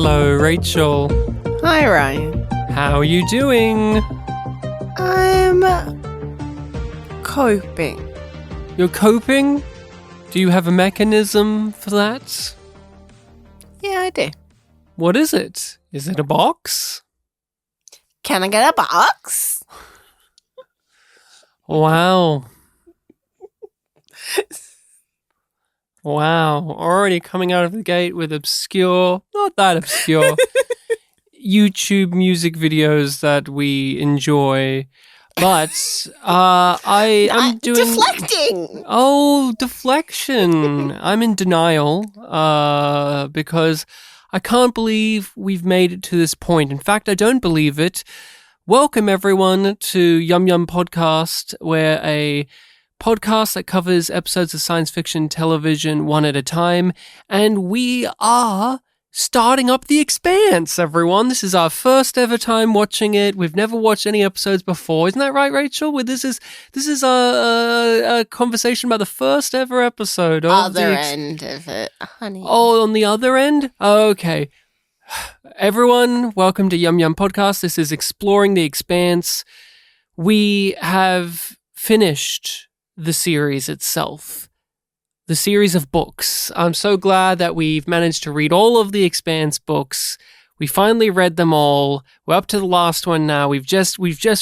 Hello, Rachel. Hi, Ryan. How are you doing? I'm coping. You're coping? Do you have a mechanism for that? Yeah, I do. What is it? Is it a box? Can I get a box? Wow. Wow. Already coming out of the gate with obscure, not that obscure, YouTube music videos that we enjoy. But I'm doing... Deflecting! Oh, deflection. I'm in denial because I can't believe we've made it to this point. In fact, I don't believe it. Welcome, everyone, to Podcast, where a podcast that covers episodes of science fiction television one at a time. And we are starting up The Expanse, everyone. This is our first ever time watching it. We've never watched any episodes before. Isn't that right, Rachel? This is a conversation about the first ever episode. Other end of it, honey. Oh, on the other end? Okay. Everyone, welcome to Podcast. This is Exploring the Expanse. We have finished the series itself. The series of books. I'm so glad that we've managed to read all of the Expanse books. We finally read them all. We're up to the last one now. We've just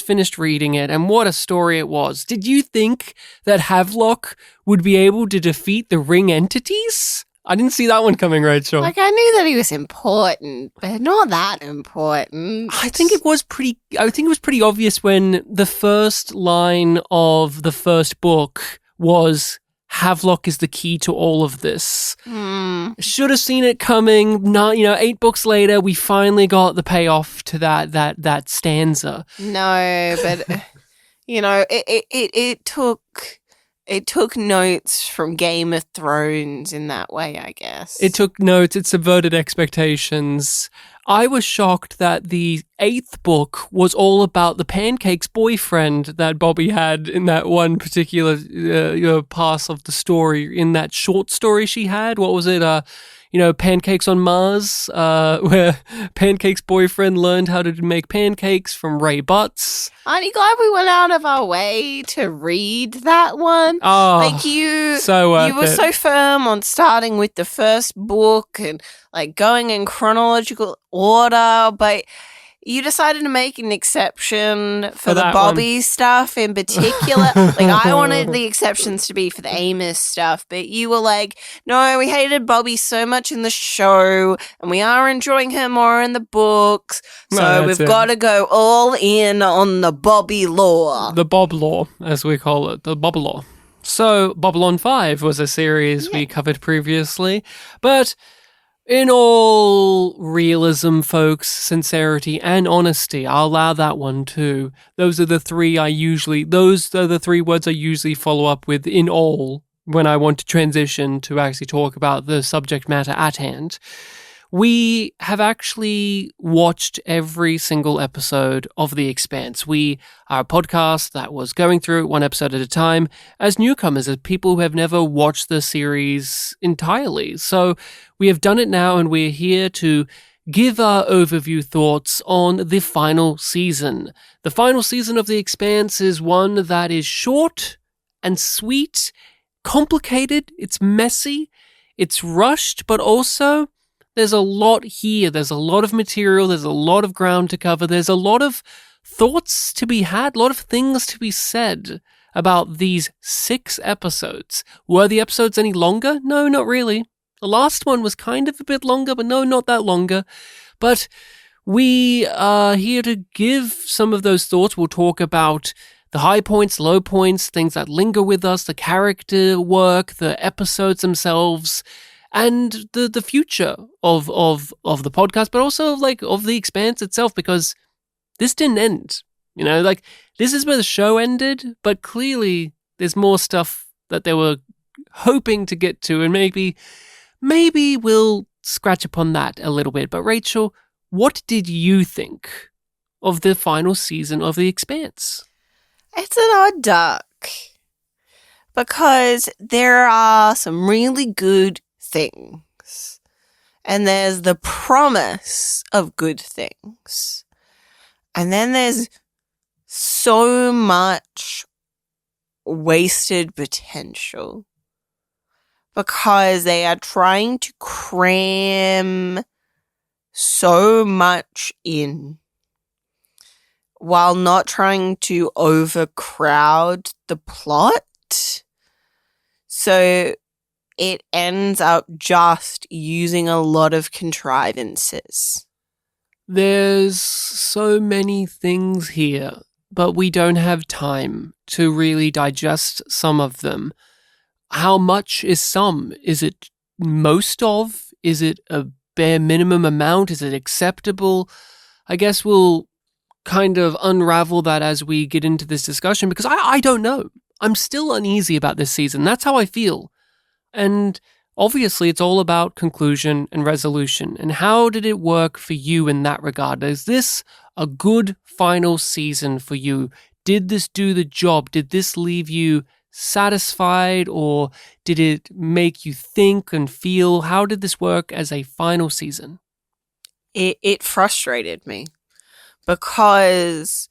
finished reading it, and what a story it was. Did you think that Havelock would be able to defeat the ring entities? I didn't see that one coming, Rachel. Like, I knew that he was important, but not that important. I think it was pretty obvious when the first line of the first book was Havelock is the key to all of this. Should have seen it coming. 8 books later, we finally got the payoff to that stanza. No, but it took notes from Game of Thrones in that way, I guess. It took notes. It subverted expectations. I was shocked that the 8th book was all about the Pancake's boyfriend that Bobby had in that one particular pass of the story, in that short story she had. What was it? Pancakes on Mars, where Pancake's boyfriend learned how to make pancakes from Ray Butts. Aren't you glad we went out of our way to read that one? Oh, like you were it. so firm on starting with the first book and like going in chronological order, but you decided to make an exception for the Bobby stuff in particular. Like, I wanted the exceptions to be for the Amos stuff, but you were like, no, we hated Bobby so much in the show, and we are enjoying her more in the books, so we've got to go all in on the Bobby lore. The Bob lore, as we call it, the Bob lore. So, Babylon 5 was a series we covered previously, but in all realism, folks, sincerity and honesty, I'll allow that one too. Those are the three words I usually follow up with in all when I want to transition to actually talk about the subject matter at hand. We have actually watched every single episode of The Expanse. We are a podcast that was going through it one episode at a time as newcomers, as people who have never watched the series entirely. So we have done it now, and we're here to give our overview thoughts on the final season. The final season of The Expanse is one that is short and sweet, complicated, it's messy, it's rushed, but also there's a lot here. There's a lot of material. There's a lot of ground to cover. There's a lot of thoughts to be had, a lot of things to be said about these 6 episodes. Were the episodes any longer? No, not really. The last one was kind of a bit longer, but no, not that longer. But we are here to give some of those thoughts. We'll talk about the high points, low points, things that linger with us, the character work, the episodes themselves, and the future of the podcast, but also of The Expanse itself, because this didn't end. This is where the show ended, but clearly there's more stuff that they were hoping to get to, and maybe we'll scratch upon that a little bit. But Rachel, what did you think of the final season of The Expanse? It's an odd duck, because there are some really good things. And there's the promise of good things. And then there's so much wasted potential because they are trying to cram so much in while not trying to overcrowd the plot. So it ends up just using a lot of contrivances. There's so many things here, but we don't have time to really digest some of them. How much is some? Is it most of? Is it a bare minimum amount? Is it acceptable? I guess we'll kind of unravel that as we get into this discussion because I don't know. I'm still uneasy about this season. That's how I feel. And obviously it's all about conclusion and resolution. And how did it work for you in that regard? Is this a good final season for you? Did this do the job? Did this leave you satisfied, or did it make you think and feel? How did this work as a final season? It frustrated me because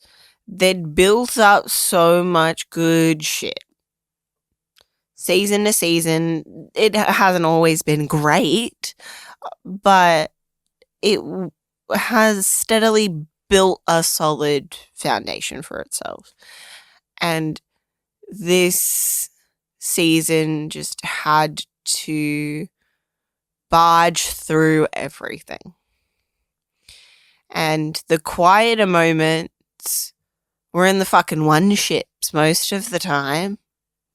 they'd built up so much good shit. Season to season, it hasn't always been great, but it has steadily built a solid foundation for itself. And this season just had to barge through everything. And the quieter moments were in the fucking one ships most of the time.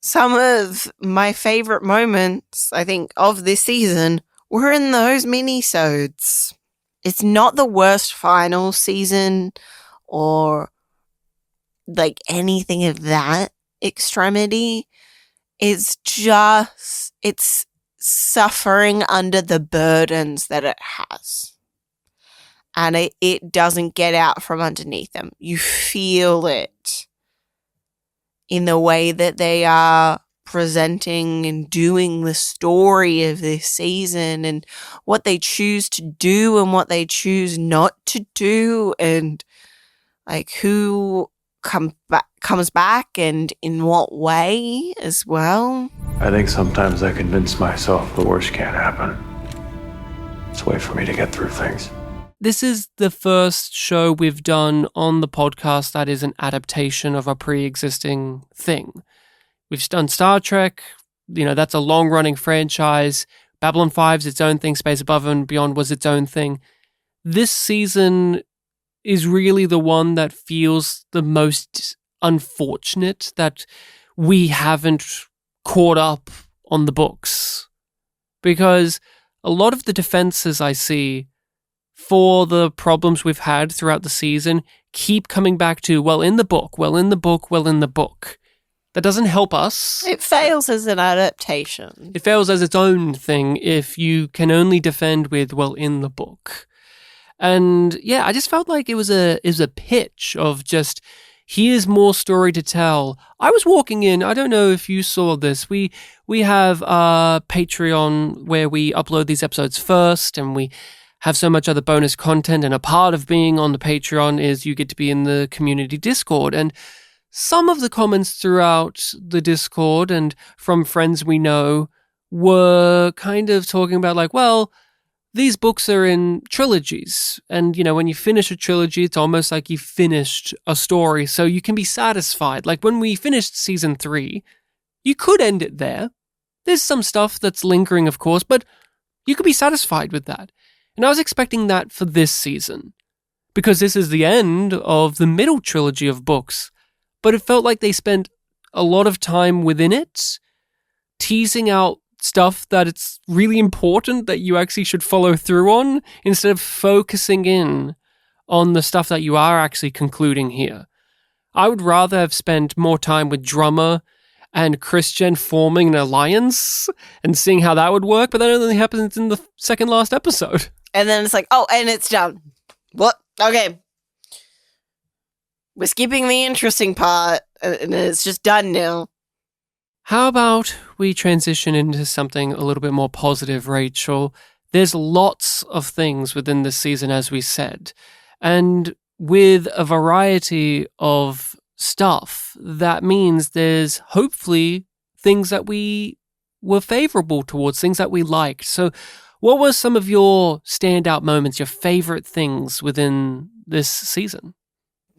Some of my favorite moments, I think, of this season were in those mini-sodes. It's not the worst final season or like anything of that extremity. It's just, it's suffering under the burdens that it has. And it doesn't get out from underneath them. You feel it in the way that they are presenting and doing the story of this season and what they choose to do and what they choose not to do and like who comes back and in what way as well. I think sometimes I convince myself the worst can't happen. It's a way for me to get through things. This is the first show we've done on the podcast that is an adaptation of a pre-existing thing. We've done Star Trek, that's a long-running franchise. Babylon 5's its own thing, Space Above and Beyond was its own thing. This season is really the one that feels the most unfortunate that we haven't caught up on the books. Because a lot of the defenses I see for the problems we've had throughout the season keep coming back to, in the book. That doesn't help us. It fails as an adaptation. It fails as its own thing if you can only defend with, in the book. And yeah, I just felt like it was a pitch of just, here's more story to tell. I was walking in, I don't know if you saw this, we have a Patreon where we upload these episodes first and we have so much other bonus content, and a part of being on the Patreon is you get to be in the community Discord. And some of the comments throughout the Discord and from friends we know were kind of talking about these books are in trilogies. And, when you finish a trilogy, it's almost like you finished a story. So you can be satisfied. Like when we finished season 3, you could end it there. There's some stuff that's lingering, of course, but you could be satisfied with that. And I was expecting that for this season, because this is the end of the middle trilogy of books. But it felt like they spent a lot of time within it, teasing out stuff that it's really important that you actually should follow through on, instead of focusing in on the stuff that you are actually concluding here. I would rather have spent more time with Drummer and Christian forming an alliance and seeing how that would work, but that only happens in the second last episode. And then it's like, and it's done. What? Okay. We're skipping the interesting part, and it's just done now. How about we transition into something a little bit more positive, Rachel? there's lots of things within this season, as we said. And with a variety of stuff, that means there's hopefully things that we were favorable towards, things that we liked. So what were some of your standout moments, your favorite things within this season?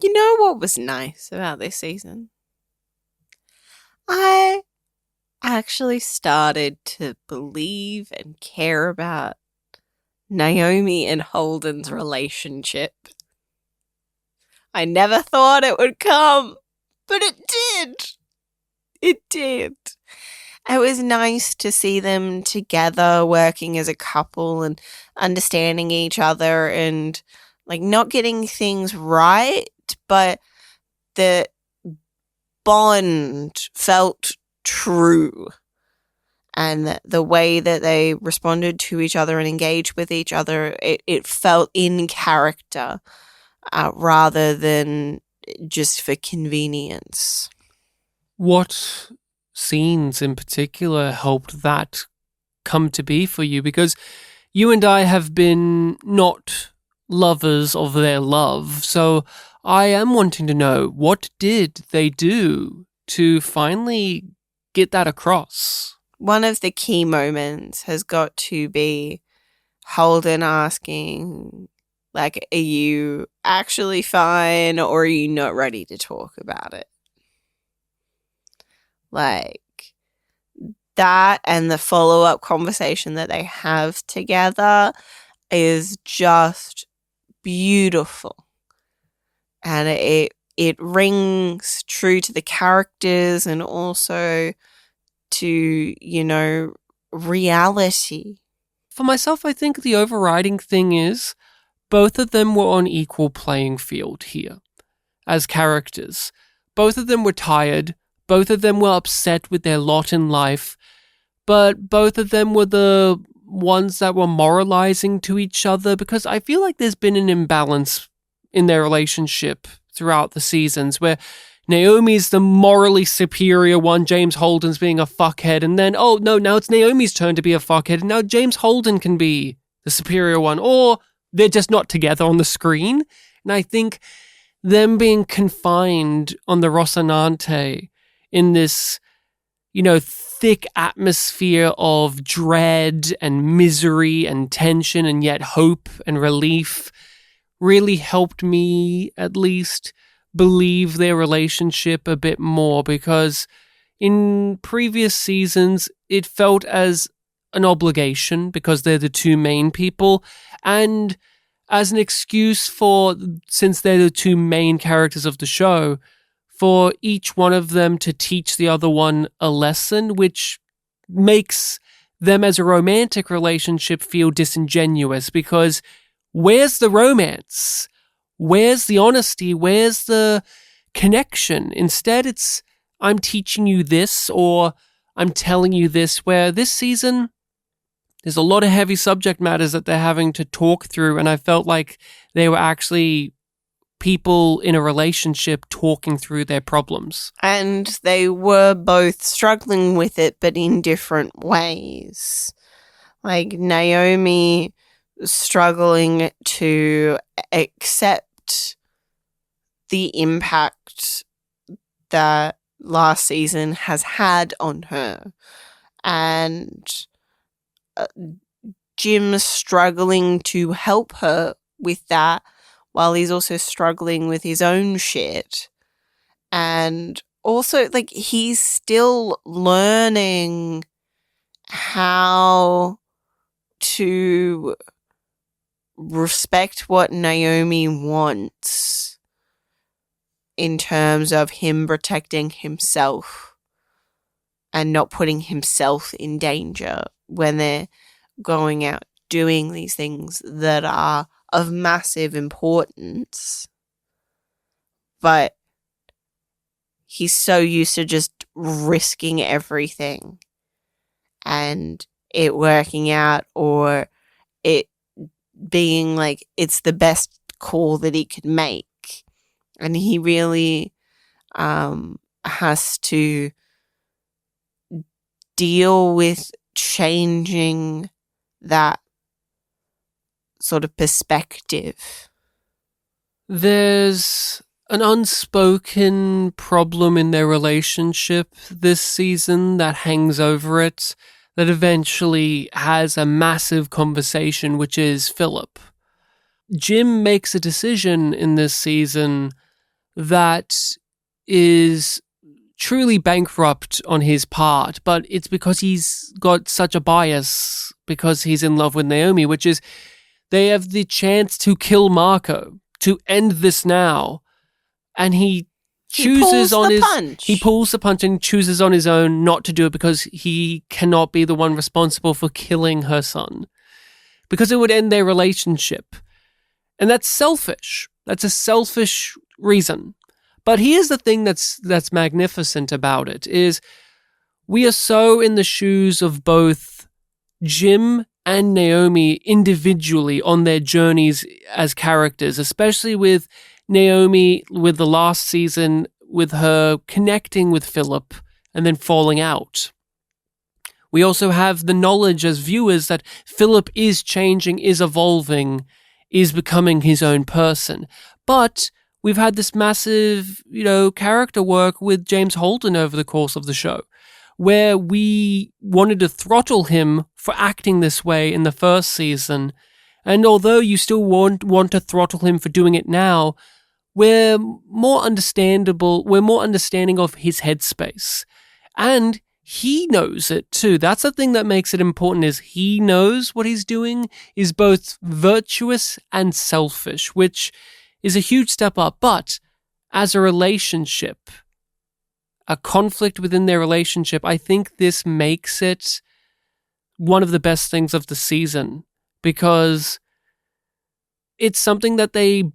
You know what was nice about this season? I actually started to believe and care about Naomi and Holden's relationship. I never thought it would come, but it did. It did. It was nice to see them together working as a couple and understanding each other and like not getting things right, but the bond felt true. And the way that they responded to each other and engaged with each other, it felt in character rather than just for convenience. What scenes in particular helped that come to be for you? Because you and I have been not lovers of their love, so I am wanting to know, what did they do to finally get that across? One of the key moments has got to be Holden asking, like, are you actually fine or are you not ready to talk about it? Like, that and the follow-up conversation that they have together is just beautiful. And it rings true to the characters and also to, you know, reality. For myself, I think the overriding thing is both of them were on equal playing field here as characters. Both of them were tired. Both of them were upset with their lot in life. But both of them were the ones that were moralizing to each other, because I feel like there's been an imbalance in their relationship throughout the seasons where Naomi's the morally superior one, James Holden's being a fuckhead, and then, oh no, now it's Naomi's turn to be a fuckhead, and now James Holden can be the superior one, or they're just not together on the screen. And I think them being confined on the Rocinante in this, you know, thick atmosphere of dread and misery and tension and yet hope and relief really helped me at least believe their relationship a bit more, because in previous seasons it felt as an obligation because they're the two main people, and as an excuse for, since they're the two main characters of the show, for each one of them to teach the other one a lesson, which makes them as a romantic relationship feel disingenuous, because where's the romance? Where's the honesty? Where's the connection? Instead, it's, I'm teaching you this, or I'm telling you this, where this season, there's a lot of heavy subject matters that they're having to talk through, and I felt like they were actually people in a relationship talking through their problems. And they were both struggling with it, but in different ways. Like, Naomi struggling to accept the impact that last season has had on her, and Jim's struggling to help her with that while he's also struggling with his own shit. And also, like, he's still learning how to respect what Naomi wants in terms of him protecting himself and not putting himself in danger when they're going out doing these things that are of massive importance. But he's so used to just risking everything and it working out, or it being like it's the best call that he could make. And he really has to deal with changing that sort of perspective. There's an unspoken problem in their relationship this season that hangs over it, that eventually has a massive conversation, which is Philip. Jim makes a decision in this season that is truly bankrupt on his part, but it's because he's got such a bias because he's in love with Naomi, which is they have the chance to kill Marco, to end this now, and he chooses he pulls the punch and chooses on his own not to do it because he cannot be the one responsible for killing her son, because it would end their relationship. And that's selfish. That's a selfish reason. But here's the thing that's magnificent about it is we are so in the shoes of both Jim and Naomi individually on their journeys as characters, especially with Naomi with the last season, with her connecting with Philip and then falling out. We also have the knowledge as viewers that Philip is changing, is evolving, is becoming his own person. But we've had this massive, character work with James Holden over the course of the show, where we wanted to throttle him for acting this way in the first season. And although you still want to throttle him for doing it now, we're more understanding of his headspace. And he knows it too. That's the thing that makes it important, is he knows what he's doing is both virtuous and selfish, which is a huge step up. But as a relationship, a conflict within their relationship, I think this makes it one of the best things of the season, because it's something that they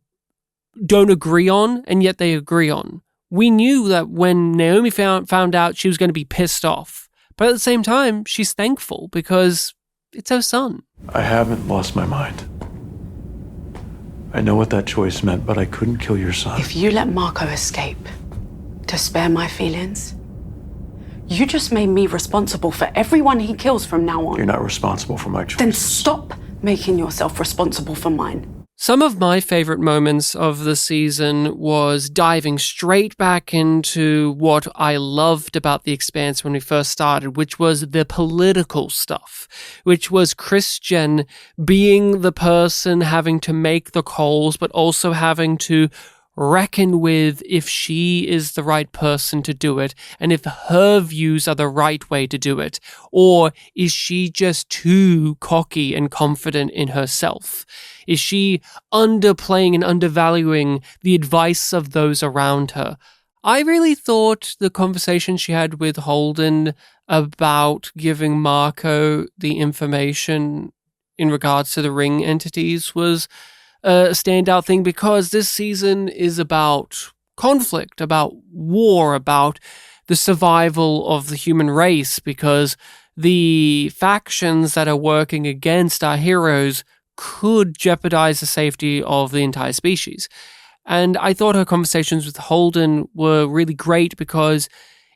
don't agree on, and yet they agree on. We knew that when Naomi found out, she was going to be pissed off. But at the same time, she's thankful because it's her son. I haven't lost my mind. I know what that choice meant, but I couldn't kill your son. If you let Marco escape to spare my feelings, you just made me responsible for everyone he kills from now on. You're not responsible for my choices. Then stop making yourself responsible for mine. Some of my favorite moments of the season was diving straight back into what I loved about The Expanse when we first started, which was the political stuff, which was Christian being the person having to make the calls, but also having to reckon with if she is the right person to do it and if her views are the right way to do it, or is she just too cocky and confident in herself? Is she underplaying and undervaluing the advice of those around her? I really thought the conversation she had with Holden about giving Marco the information in regards to the ring entities was a standout thing, because this season is about conflict, about war, about the survival of the human race, because the factions that are working against our heroes could jeopardize the safety of the entire species. And I thought her conversations with Holden were really great because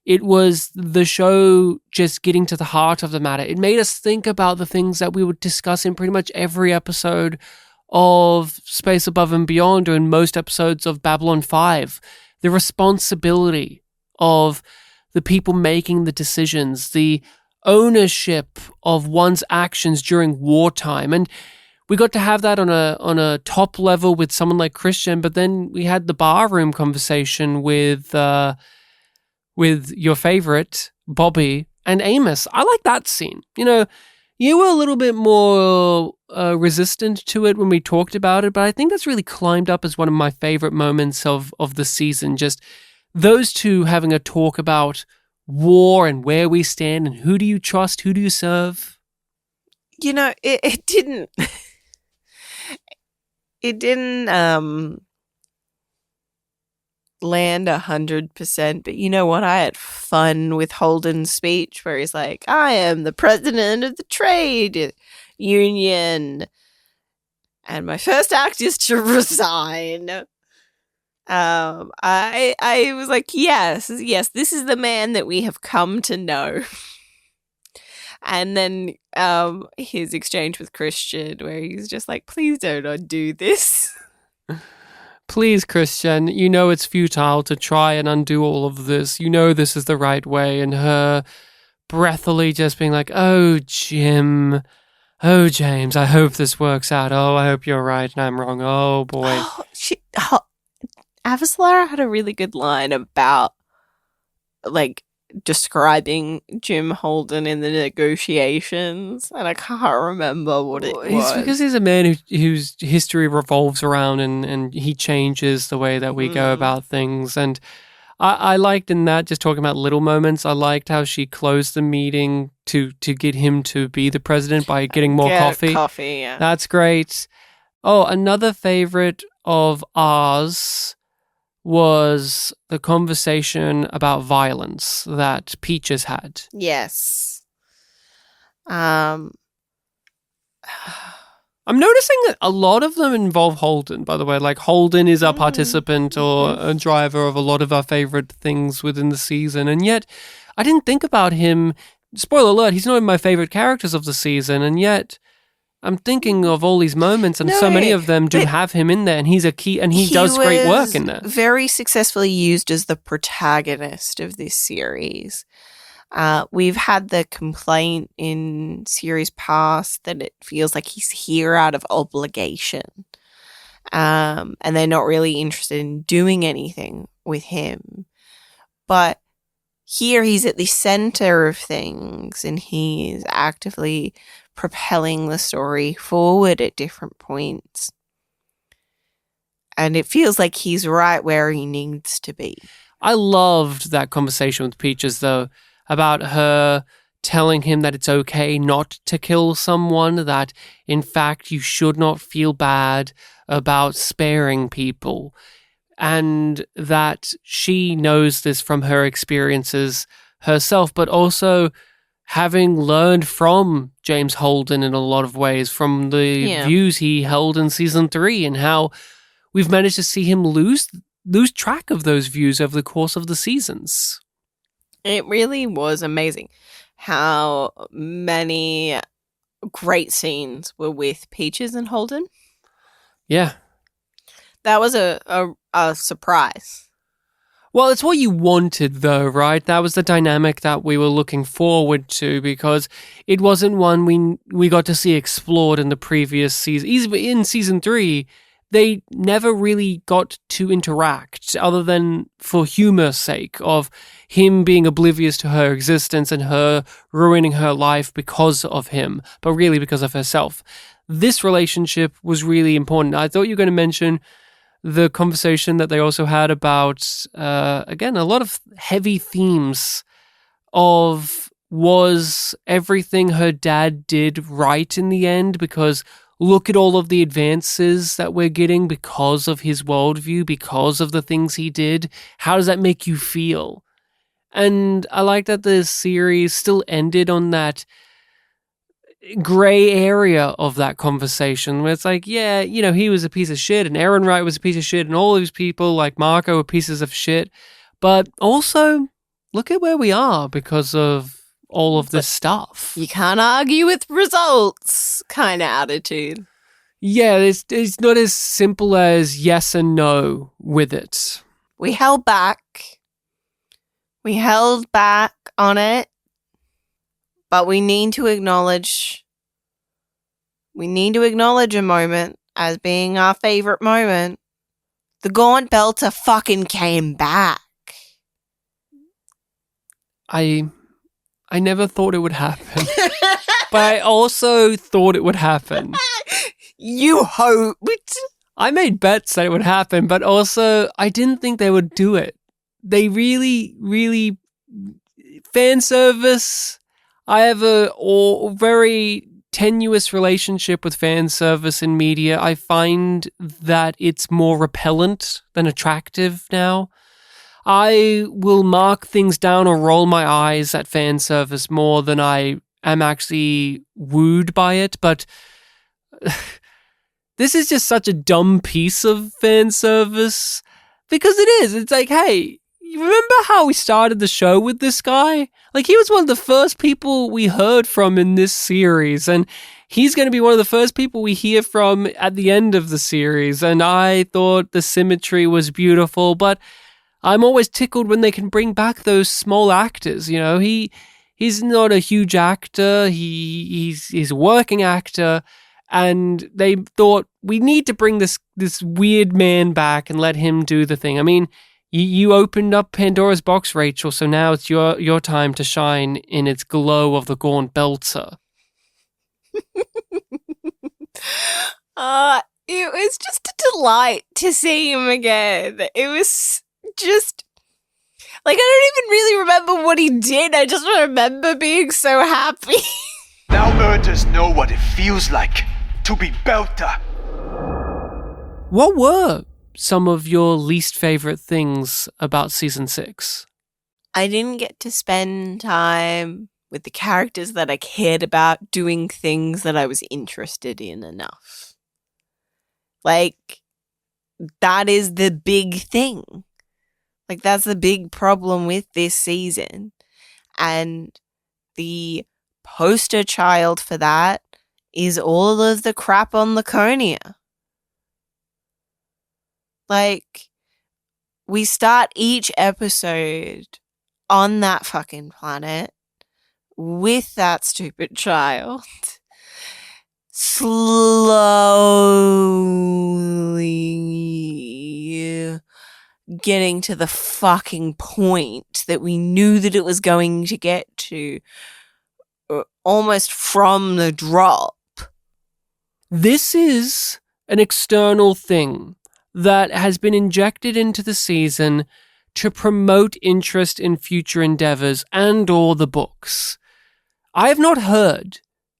it was the show just getting to the heart of the matter. It made us think about the things that we would discuss in pretty much every episode of Space Above and Beyond, or in most episodes of Babylon 5. The responsibility of the people making the decisions, the ownership of one's actions during wartime. And we got to have that on a top level with someone like Christian, but then we had the barroom conversation with your favorite, Bobby and Amos. I like that scene. You were a little bit more resistant to it when we talked about it, but I think that's really climbed up as one of my favorite moments of the season. Just those two having a talk about war and where we stand and who do you trust, who do you serve. It didn't... It didn't land 100%, but you know what? I had fun with Holden's speech where he's like, I am the president of the trade union, and my first act is to resign. I was like, yes, this is the man that we have come to know. And then his exchange with Christian, where he's just like, please don't undo this. Please, Christian, you know it's futile to try and undo all of this. You know this is the right way. And her breathily just being like, oh, Jim. Oh, James, I hope this works out. Oh, I hope you're right and I'm wrong. Oh, boy. Avaslara had a really good line about, like, describing Jim Holden in the negotiations, and I can't remember what it was. It's because he's a man whose history revolves around and he changes the way that we go about things. And I liked in that, just talking about little moments, I liked how she closed the meeting to get him to be the president by getting more coffee. Coffee, yeah. That's great. Oh, another favorite of ours was the conversation about violence that Peaches had. Yes. I'm noticing that a lot of them involve Holden, by the way. Like, Holden is our participant or a driver of a lot of our favorite things within the season. And yet, I didn't think about him. Spoiler alert, he's not in my favorite characters of the season. And yet, I'm thinking of all these moments, and so many of them do have him in there. And he's a key, and he does great work in there. Very successfully used as the protagonist of this series. We've had the complaint in series past that it feels like he's here out of obligation. And they're not really interested in doing anything with him. But here he's at the center of things, and he's actively propelling the story forward at different points. And it feels like he's right where he needs to be. I loved that conversation with Peaches, though, about her telling him that it's okay not to kill someone, that in fact you should not feel bad about sparing people, and that she knows this from her experiences herself, but also having learned from James Holden in a lot of ways, from the views he held in season 3, and how we've managed to see him lose track of those views over the course of the seasons. It really was amazing how many great scenes were with Peaches and Holden. Yeah. That was a surprise. Well, it's what you wanted, though, right? That was the dynamic that we were looking forward to, because it wasn't one we got to see explored in the previous season. Even in season 3, they never really got to interact, other than for humor's sake, of him being oblivious to her existence and her ruining her life because of him, but really because of herself. This relationship was really important. I thought you were going to mention the conversation that they also had about, again, a lot of heavy themes of, was everything her dad did right in the end? Because look at all of the advances that we're getting because of his worldview, because of the things he did. How does that make you feel? And I like that the series still ended on that gray area of that conversation where it's like, yeah, you know, he was a piece of shit and Aaron Wright was a piece of shit and all these people like Marco were pieces of shit. But also, look at where we are because of all of this stuff. You can't argue with results kind of attitude. Yeah, it's not as simple as yes and no with it. We held back. We held back on it. But we need to acknowledge a moment as being our favorite moment. The Gaunt Belter fucking came back. I never thought it would happen. But I also thought it would happen. You hoped. I made bets that it would happen, but also I didn't think they would do it. They really, really... Fan service... I have a very tenuous relationship with fan service in media. I find that it's more repellent than attractive now. I will mark things down or roll my eyes at fan service more than I am actually wooed by it, but this is just such a dumb piece of fan service because it is. It's like, hey, you remember how we started the show with this guy? Like, he was one of the first people we heard from in this series, and he's going to be one of the first people we hear from at the end of the series, and I thought the symmetry was beautiful, but I'm always tickled when they can bring back those small actors, you know? He's not a huge actor, he's a working actor, and they thought, we need to bring this weird man back and let him do the thing. I mean, you opened up Pandora's box, Rachel, so now it's your time to shine in its glow of the Gaunt Belter. It was just a delight to see him again. It was just... Like, I don't even really remember what he did. I just remember being so happy. Now Earthers know what it feels like to be Belter. What were some of your least favorite things about season 6? I didn't get to spend time with the characters that I cared about doing things that I was interested in enough. Like, that is the big thing. Like, that's the big problem with this season. And the poster child for that is all of the crap on Laconia. Like, we start each episode on that fucking planet with that stupid child. Slowly getting to the fucking point that we knew that it was going to get to almost from the drop. This is an external thing that has been injected into the season to promote interest in future endeavors and or the books. I have not heard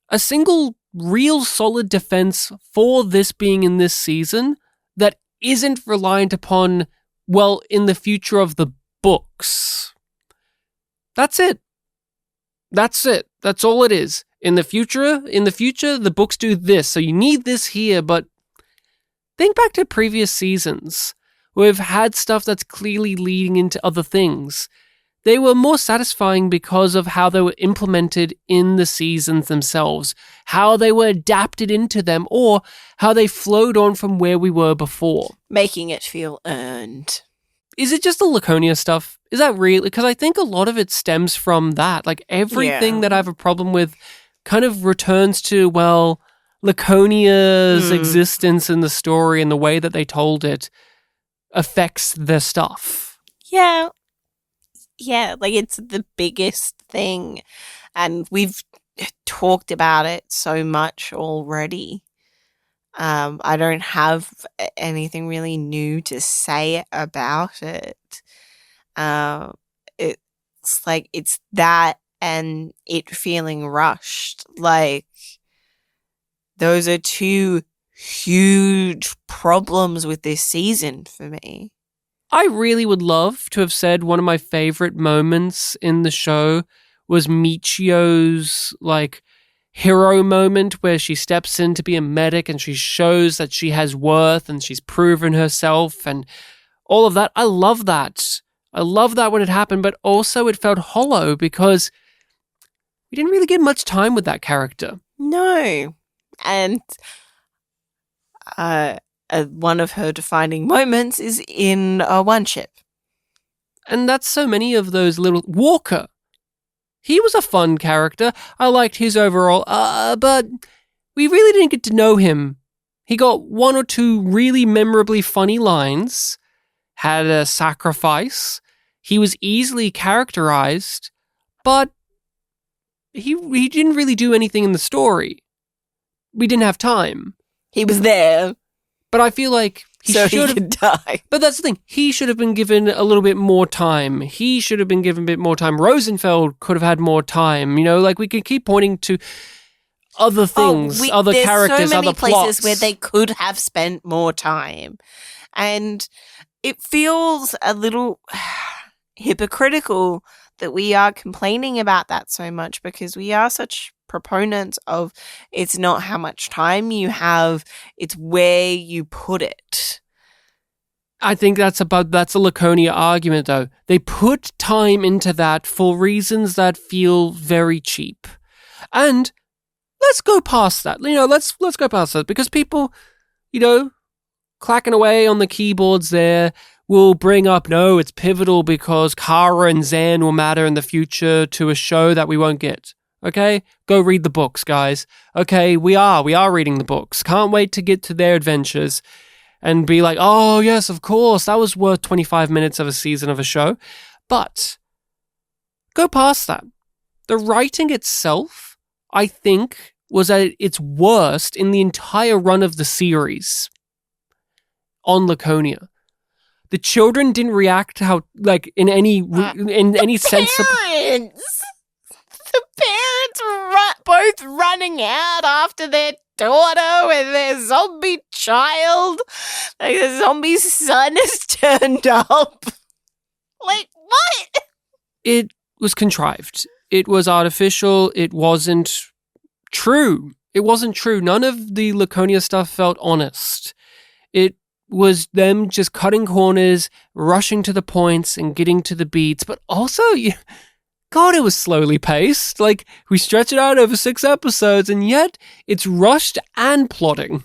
a single real solid defense for this being in this season that isn't reliant upon, well, in the future of the books. That's it. That's it. That's all it is. In the future, the books do this, so you need this here, but think back to previous seasons. We've had stuff that's clearly leading into other things. They were more satisfying because of how they were implemented in the seasons themselves, how they were adapted into them, or how they flowed on from where we were before. Making it feel earned. Is it just the Laconia stuff? Is that real? Because I think a lot of it stems from that. Like, everything that I have a problem with kind of returns to, well, Laconia's existence in the story and the way that they told it affects their stuff. Yeah. Yeah, like, it's the biggest thing. And we've talked about it so much already. I don't have anything really new to say about it. It's like, it's that and it feeling rushed. Like, those are two huge problems with this season for me. I really would love to have said one of my favorite moments in the show was Michio's, like, hero moment where she steps in to be a medic and she shows that she has worth and she's proven herself and all of that. I love that. I love that when it happened, but also it felt hollow because we didn't really get much time with that character. No. And one of her defining moments is in One Ship. And that's so many of those little... Walker. He was a fun character. I liked his overall, but we really didn't get to know him. He got one or two really memorably funny lines, had a sacrifice. He was easily characterized, but he didn't really do anything in the story. We didn't have time. He was there. But I feel like he could die. But that's the thing. He should have been given a little bit more time. He should have been given a bit more time. Rosenfeld could have had more time. You know, like, we could keep pointing to other things, other characters, other plots. There's so many places where they could have spent more time. And it feels a little hypocritical that we are complaining about that so much because we are such proponents of it's not how much time you have, it's where you put it. I think that's a Laconia argument, though. They put time into that for reasons that feel very cheap. And let's go past that. Let's go past that, because people, clacking away on the keyboards there will bring up, no, it's pivotal because Kara and Zan will matter in the future to a show that we won't get. Okay? Go read the books, guys. Okay, we are reading the books. Can't wait to get to their adventures and be like, oh, yes, of course, that was worth 25 minutes of a season of a show. But go past that. The writing itself, I think, was at its worst in the entire run of the series on Laconia. The children didn't react how, in any sense. Parents! The parents were both running out after their daughter with their zombie child. Like, the zombie son has turned up. Like, what? It was contrived. It was artificial. It wasn't true. None of the Laconia stuff felt honest. It was them just cutting corners, rushing to the points and getting to the beats, but also, God, it was slowly paced. Like, we stretch it out over 6 episodes, and yet it's rushed and plotting.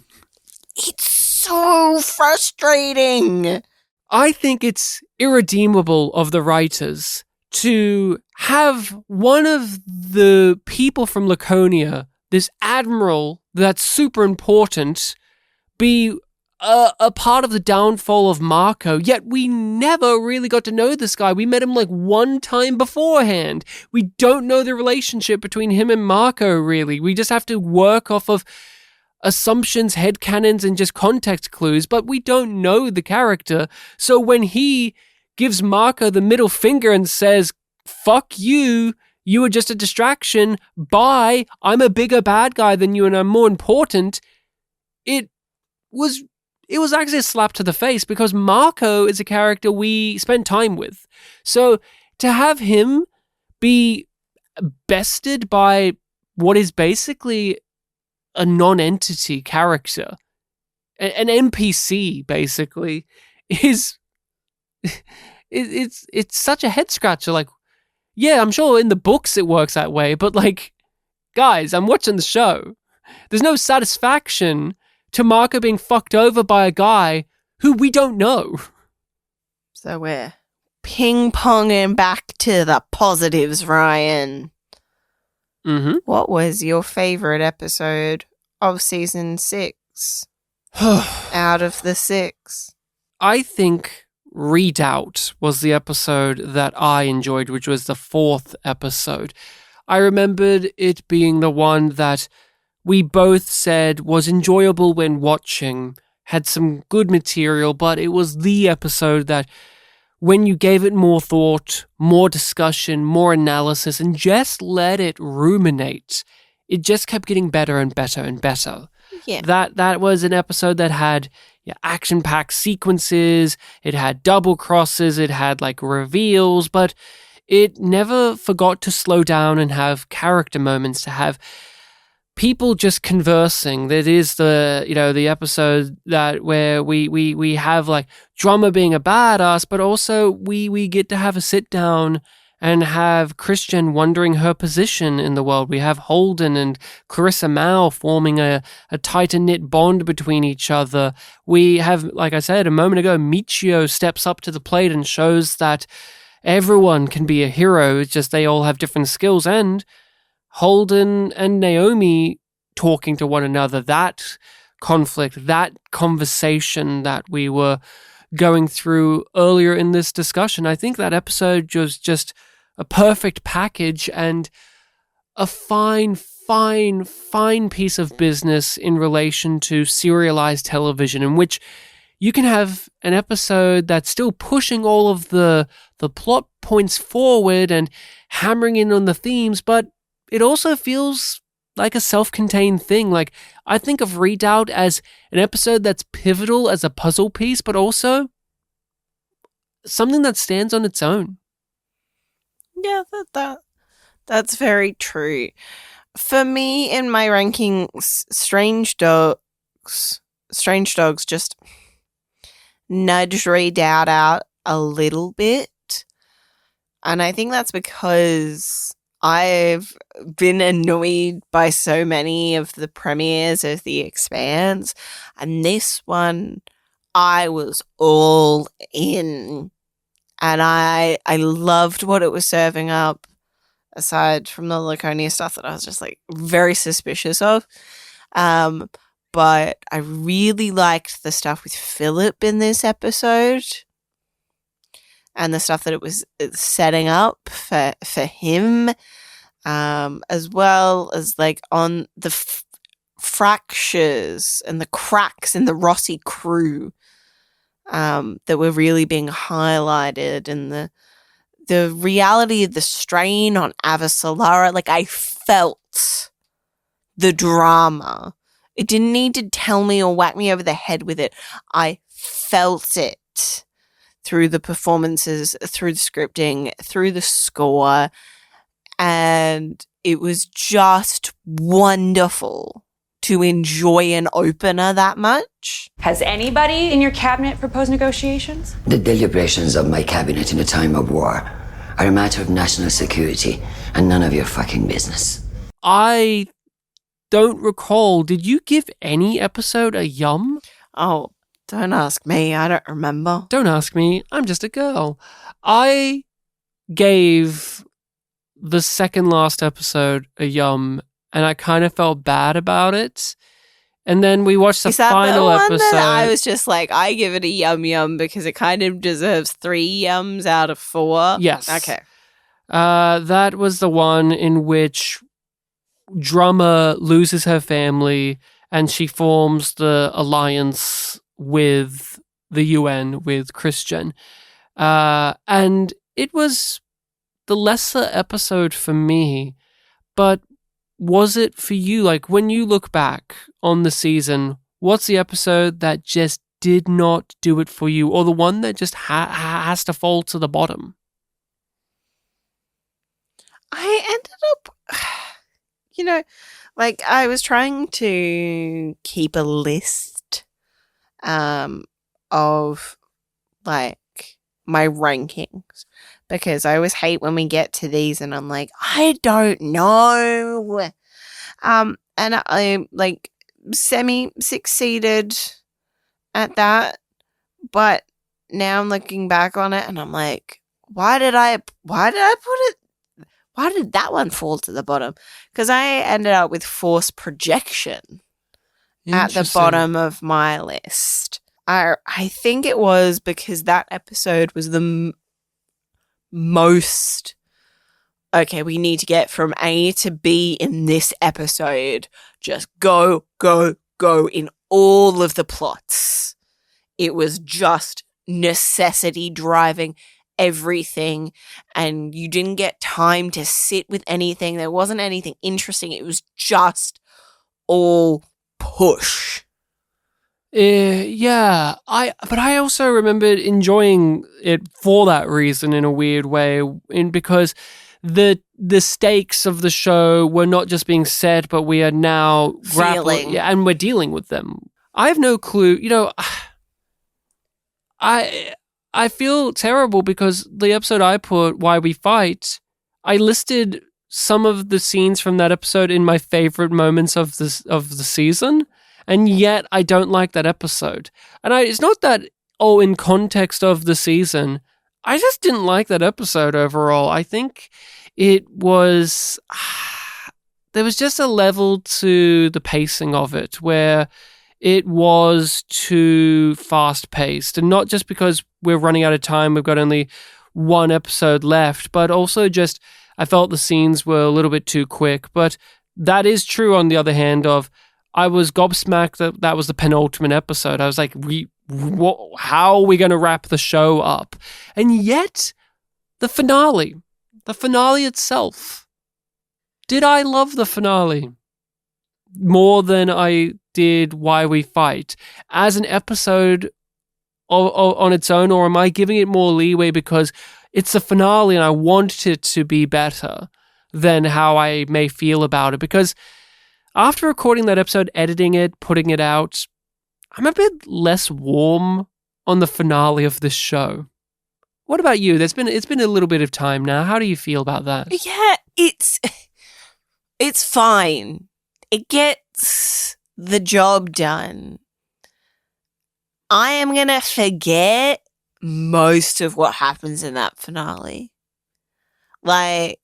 It's so frustrating. I think it's irredeemable of the writers to have one of the people from Laconia, this admiral that's super important, be a part of the downfall of Marco, yet we never really got to know this guy. We met him one time beforehand. We don't know the relationship between him and Marco, really. We just have to work off of assumptions, headcanons, and just context clues, but we don't know the character. So when he gives Marco the middle finger and says, fuck you, you were just a distraction, bye, I'm a bigger bad guy than you and I'm more important, it was actually a slap to the face, because Marco is a character we spent time with. So to have him be bested by what is basically a non-entity character, an NPC basically, is it's such a head scratcher. Like, yeah, I'm sure in the books it works that way, but guys, I'm watching the show. There's no satisfaction to Marco being fucked over by a guy who we don't know. So we're ping-ponging back to the positives, Ryan. Mm-hmm. What was your favourite episode of season 6 out of the 6? I think Redoubt was the episode that I enjoyed, which was the 4th episode. I remembered it being the one that we both said was enjoyable when watching, had some good material, but it was the episode that when you gave it more thought, more discussion, more analysis, and just let it ruminate, it just kept getting better and better and better. Yeah. That was an episode that had action-packed sequences, it had double crosses, it had reveals, but it never forgot to slow down and have character moments, to have people just conversing. That is the episode that where we have Drummer being a badass, but also we get to have a sit down and have Christian wondering her position in the world. We have Holden and Carissa Mao forming a tighter knit bond between each other. We have, like I said a moment ago, Michio steps up to the plate and shows that everyone can be a hero. It's just they all have different skills, and Holden and Naomi talking to one another, that conflict, that conversation that we were going through earlier in this discussion. I think that episode was just a perfect package and a fine piece of business in relation to serialized television, in which you can have an episode that's still pushing all of the plot points forward and hammering in on the themes, but it also feels like a self-contained thing. I think of Redoubt as an episode that's pivotal as a puzzle piece, but also something that stands on its own. Yeah, that's very true. For me, in my rankings, Strange Dogs just nudged Redoubt out a little bit. And I think that's because I've been annoyed by so many of the premieres of The Expanse. And this one, I was all in. And I loved what it was serving up, aside from the Laconia stuff that I was just like very suspicious of. But I really liked the stuff with Philip in this episode. And the stuff that it was setting up for him, as well as like on the fractures and the cracks in the Rossi crew that were really being highlighted, and the reality of the strain on Avasarala. Like, I felt the drama. It didn't need to tell me or whack me over the head with it. I felt it. Through the performances, through the scripting, through the score. And it was just wonderful to enjoy an opener that much. Has anybody in your cabinet proposed negotiations? The deliberations of my cabinet in a time of war are a matter of national security and none of your fucking business. I don't recall. Did you give any episode a yum? Oh, don't ask me. I don't remember. Don't ask me. I'm just a girl. I gave the second last episode a yum, and I kind of felt bad about it. And then we watched the final episode. That I was just like, I give it a yum because it kind of deserves 3 yums out of 4. Yes. Okay. That was the one in which Drummer loses her family and she forms the alliance with the UN, with Christian. And it was the lesser episode for me, but was it for you? Like, when you look back on the season, what's the episode that just did not do it for you, or the one that just has to fall to the bottom? I ended up, like, I was trying to keep a list of like my rankings, because I always hate when we get to these and I'm like, I don't know. And I like semi-succeeded at that, but now I'm looking back on it and I'm like, why did that one fall to the bottom? Because I ended up with Force Projection at the bottom of my list. I think it was because that episode was the most, okay, we need to get from A to B in this episode. Just go, go, go in all of the plots. It was just necessity driving everything, and you didn't get time to sit with anything. There wasn't anything interesting. It was just all push. Yeah, but I also remembered enjoying it for that reason in a weird way, because the stakes of the show were not just being set, but we are now grappling, and we're dealing with them. I have no clue. I feel terrible because the episode I put, Why We Fight, I listed some of the scenes from that episode in my favorite moments of the season, and yet I don't like that episode. And it's not that, in context of the season, I just didn't like that episode overall. I think it was, there was just a level to the pacing of it where it was too fast-paced, and not just because we're running out of time, we've got only one episode left, but also just I felt the scenes were a little bit too quick. But that is true on the other hand of, I was gobsmacked that was the penultimate episode. I was like, how are we going to wrap the show up? And yet, the finale itself, did I love the finale more than I did Why We Fight as an episode on its own, or am I giving it more leeway because it's the finale and I want it to be better than how I may feel about it? Because after recording that episode, editing it, putting it out, I'm a bit less warm on the finale of this show. What about you? It's been a little bit of time now. How do you feel about that? Yeah, it's fine. It gets the job done. I am going to forget most of what happens in that finale. Like,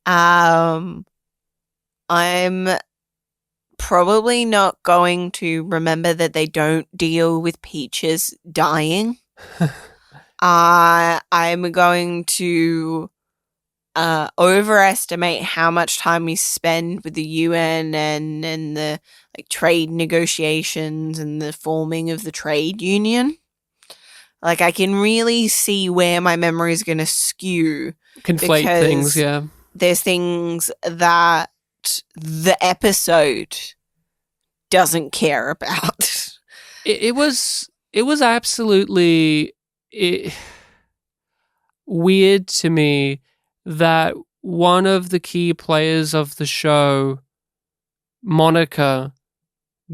I'm probably not going to remember that they don't deal with Peaches dying. I'm going to overestimate how much time we spend with the UN and the like trade negotiations and the forming of the trade union. Like, I can really see where my memory is going to skew. Conflate things, yeah. There's things that the episode doesn't care about. It was absolutely weird to me that one of the key players of the show, Monica,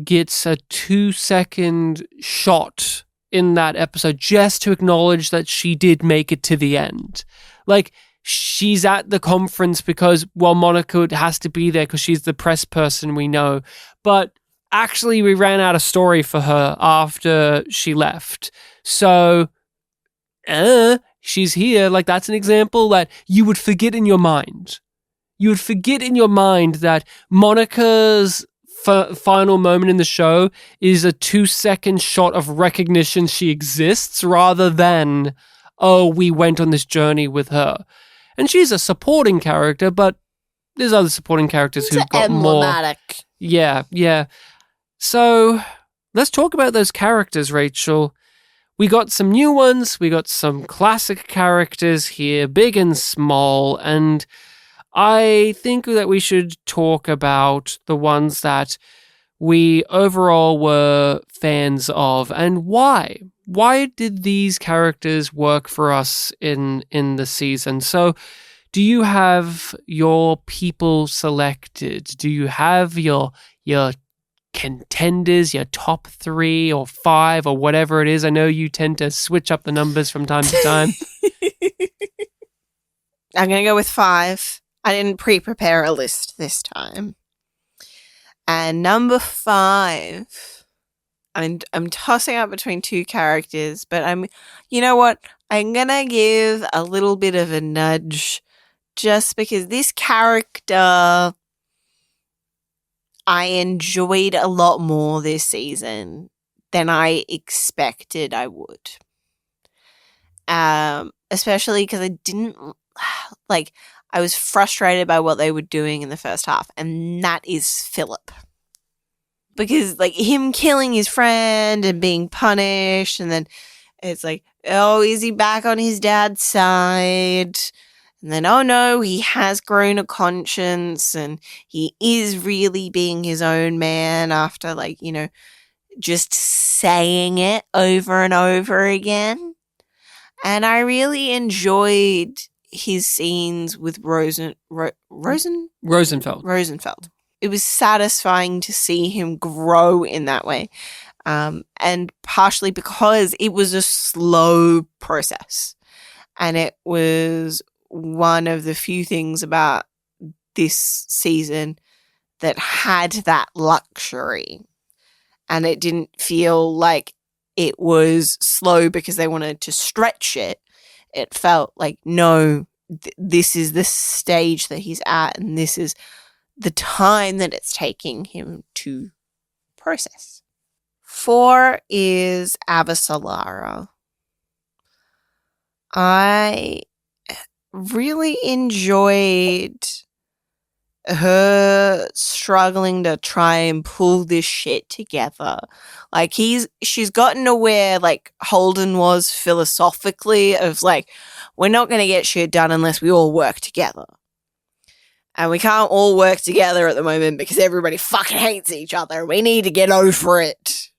gets a 2-second shot in that episode just to acknowledge that she did make it to the end. Like, she's at the conference because, well, Monica has to be there because she's the press person we know. But actually, we ran out of story for her after she left. So, she's here. Like, that's an example that you would forget in your mind. You would forget in your mind that Monica's final moment in the show is a 2-second shot of recognition she exists rather than, oh, we went on this journey with her. And she's a supporting character, but there's other supporting characters who've got emblematic. more. Yeah. So let's talk about those characters, Rachel. We got some new ones. We got some classic characters here, big and small. And I think that we should talk about the ones that we overall were fans of and why. Why did these characters work for us in the season? So, do you have your people selected? Do you have your contenders, your top 3 or 5 or whatever it is? I know you tend to switch up the numbers from time to time. I'm going to go with 5. I didn't prepare a list this time. And number 5, I'm tossing up between 2 characters, but you know what? I'm going to give a little bit of a nudge just because this character I enjoyed a lot more this season than I expected I would. Especially because I didn't, like, I was frustrated by what they were doing in the first half, and that is Philip. Because, like, him killing his friend and being punished, and then it's like, oh, is he back on his dad's side? And then, oh no, he has grown a conscience, and he is really being his own man after, like, you know, just saying it over and over again. And I really enjoyed his scenes with Rosenfeld. It was satisfying to see him grow in that way. And partially because it was a slow process. And it was one of the few things about this season that had that luxury. And it didn't feel like it was slow because they wanted to stretch it. It felt like, no, this is the stage that he's at, and this is the time that it's taking him to process. 4 is Avasarala. I really enjoyed her struggling to try and pull this shit together. Like, she's gotten to where, like, Holden was philosophically of, like, we're not going to get shit done unless we all work together. And we can't all work together at the moment because everybody fucking hates each other. We need to get over it.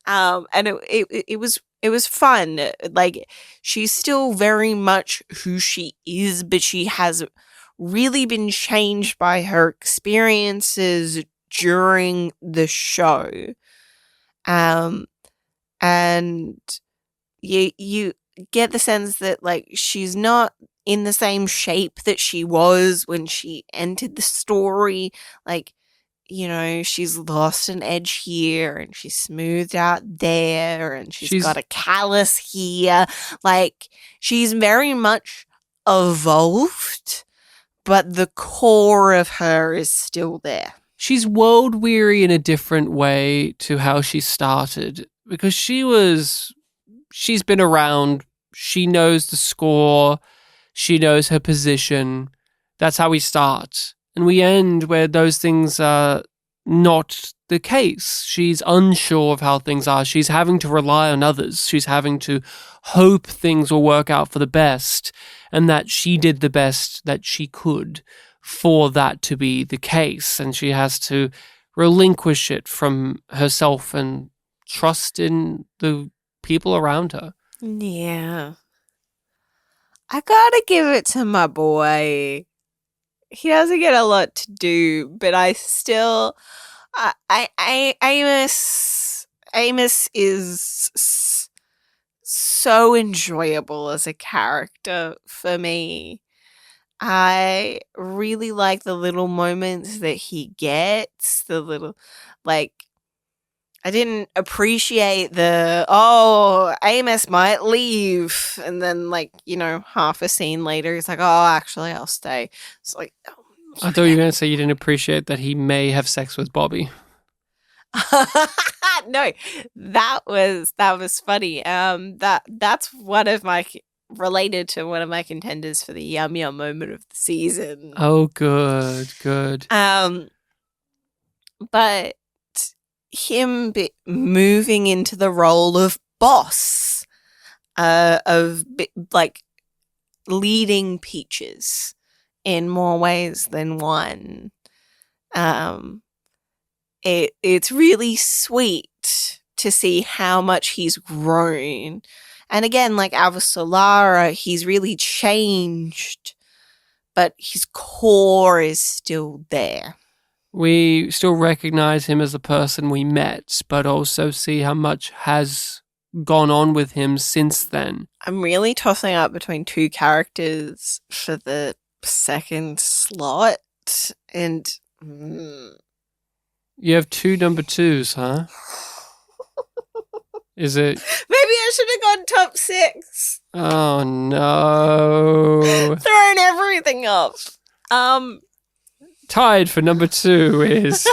And it was fun. Like, she's still very much who she is, but she has really been changed by her experiences during the show. And you get the sense that, like, she's not in the same shape that she was when she entered the story. Like, you know, she's lost an edge here and she's smoothed out there and she's got a callus here. Like, she's very much evolved, but the core of her is still there. She's world weary in a different way to how she started, because she's been around. She knows the score. She knows her position. That's how we start. And we end where those things are not the case. She's unsure of how things are. She's having to rely on others. She's having to hope things will work out for the best, and that she did the best that she could for that to be the case. And she has to relinquish it from herself and trust in the people around her. Yeah. I gotta give it to my boy. He doesn't get a lot to do, but I still, Amos is so enjoyable as a character for me. I really like the little moments that he gets, the little, like, I didn't appreciate Amos might leave. And then, like, you know, half a scene later, he's like, oh, actually, I'll stay. It's like, oh, I thought you were going to say you didn't appreciate that he may have sex with Bobby. No, that was funny. That's one of my, related to one of my contenders for the Yum Yum moment of the season. Oh, good. But him moving into the role of boss, of like leading Peaches in more ways than one. It's really sweet to see how much he's grown. And again, like Avasarala, he's really changed, but his core is still there. We still recognize him as the person we met, but also see how much has gone on with him since then. I'm really tossing up between two characters for the second slot, and you have two number twos, huh? Is it? Maybe I should have gone top 6. Oh no! Throwing everything off. Tied for number 2 is.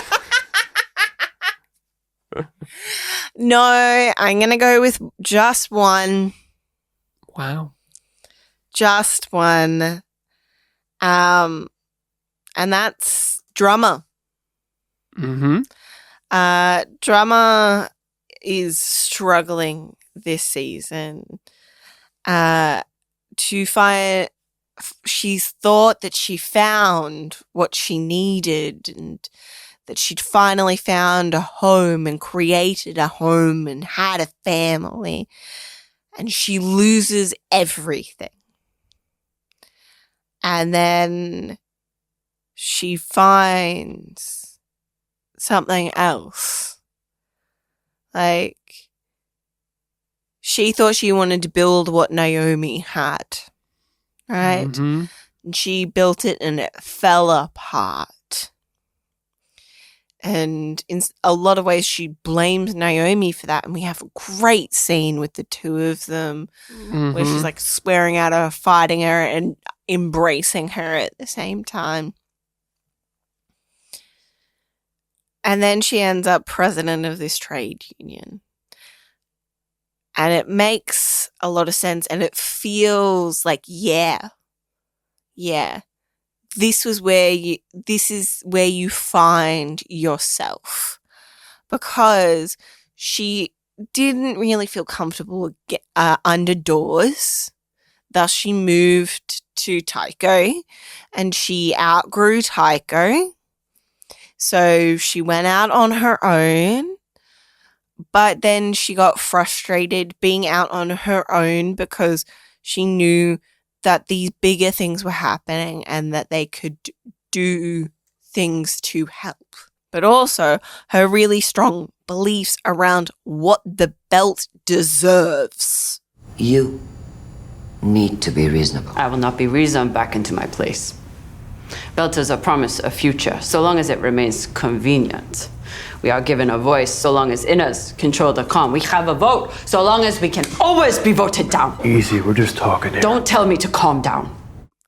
No, I'm gonna go with just one. Wow. Just one. And that's Drummer. Mm-hmm. Drummer is struggling this season. To find, she's thought that she found what she needed and that she'd finally found a home and created a home and had a family, and she loses everything. And then she finds something else. Like, she thought she wanted to build what Naomi had, right? Mm-hmm. And she built it and it fell apart. And in a lot of ways, she blames Naomi for that. And we have a great scene with the two of them where she's like swearing at her, fighting her, and embracing her at the same time. And then she ends up president of this trade union. And it makes a lot of sense. And it feels like, yeah. This is where you find yourself, because she didn't really feel comfortable under doors. Thus, she moved to Tycho, and she outgrew Tycho. So she went out on her own, but then she got frustrated being out on her own because she knew that these bigger things were happening and that they could do things to help. But also, her really strong beliefs around what the belt deserves. You need to be reasonable. I will not be reasoned back into my place. Belters are promised a future, so long as it remains convenient. We are given a voice, so long as inners control the calm. We have a vote, so long as we can always be voted down. Easy, we're just talking here. Don't tell me to calm down.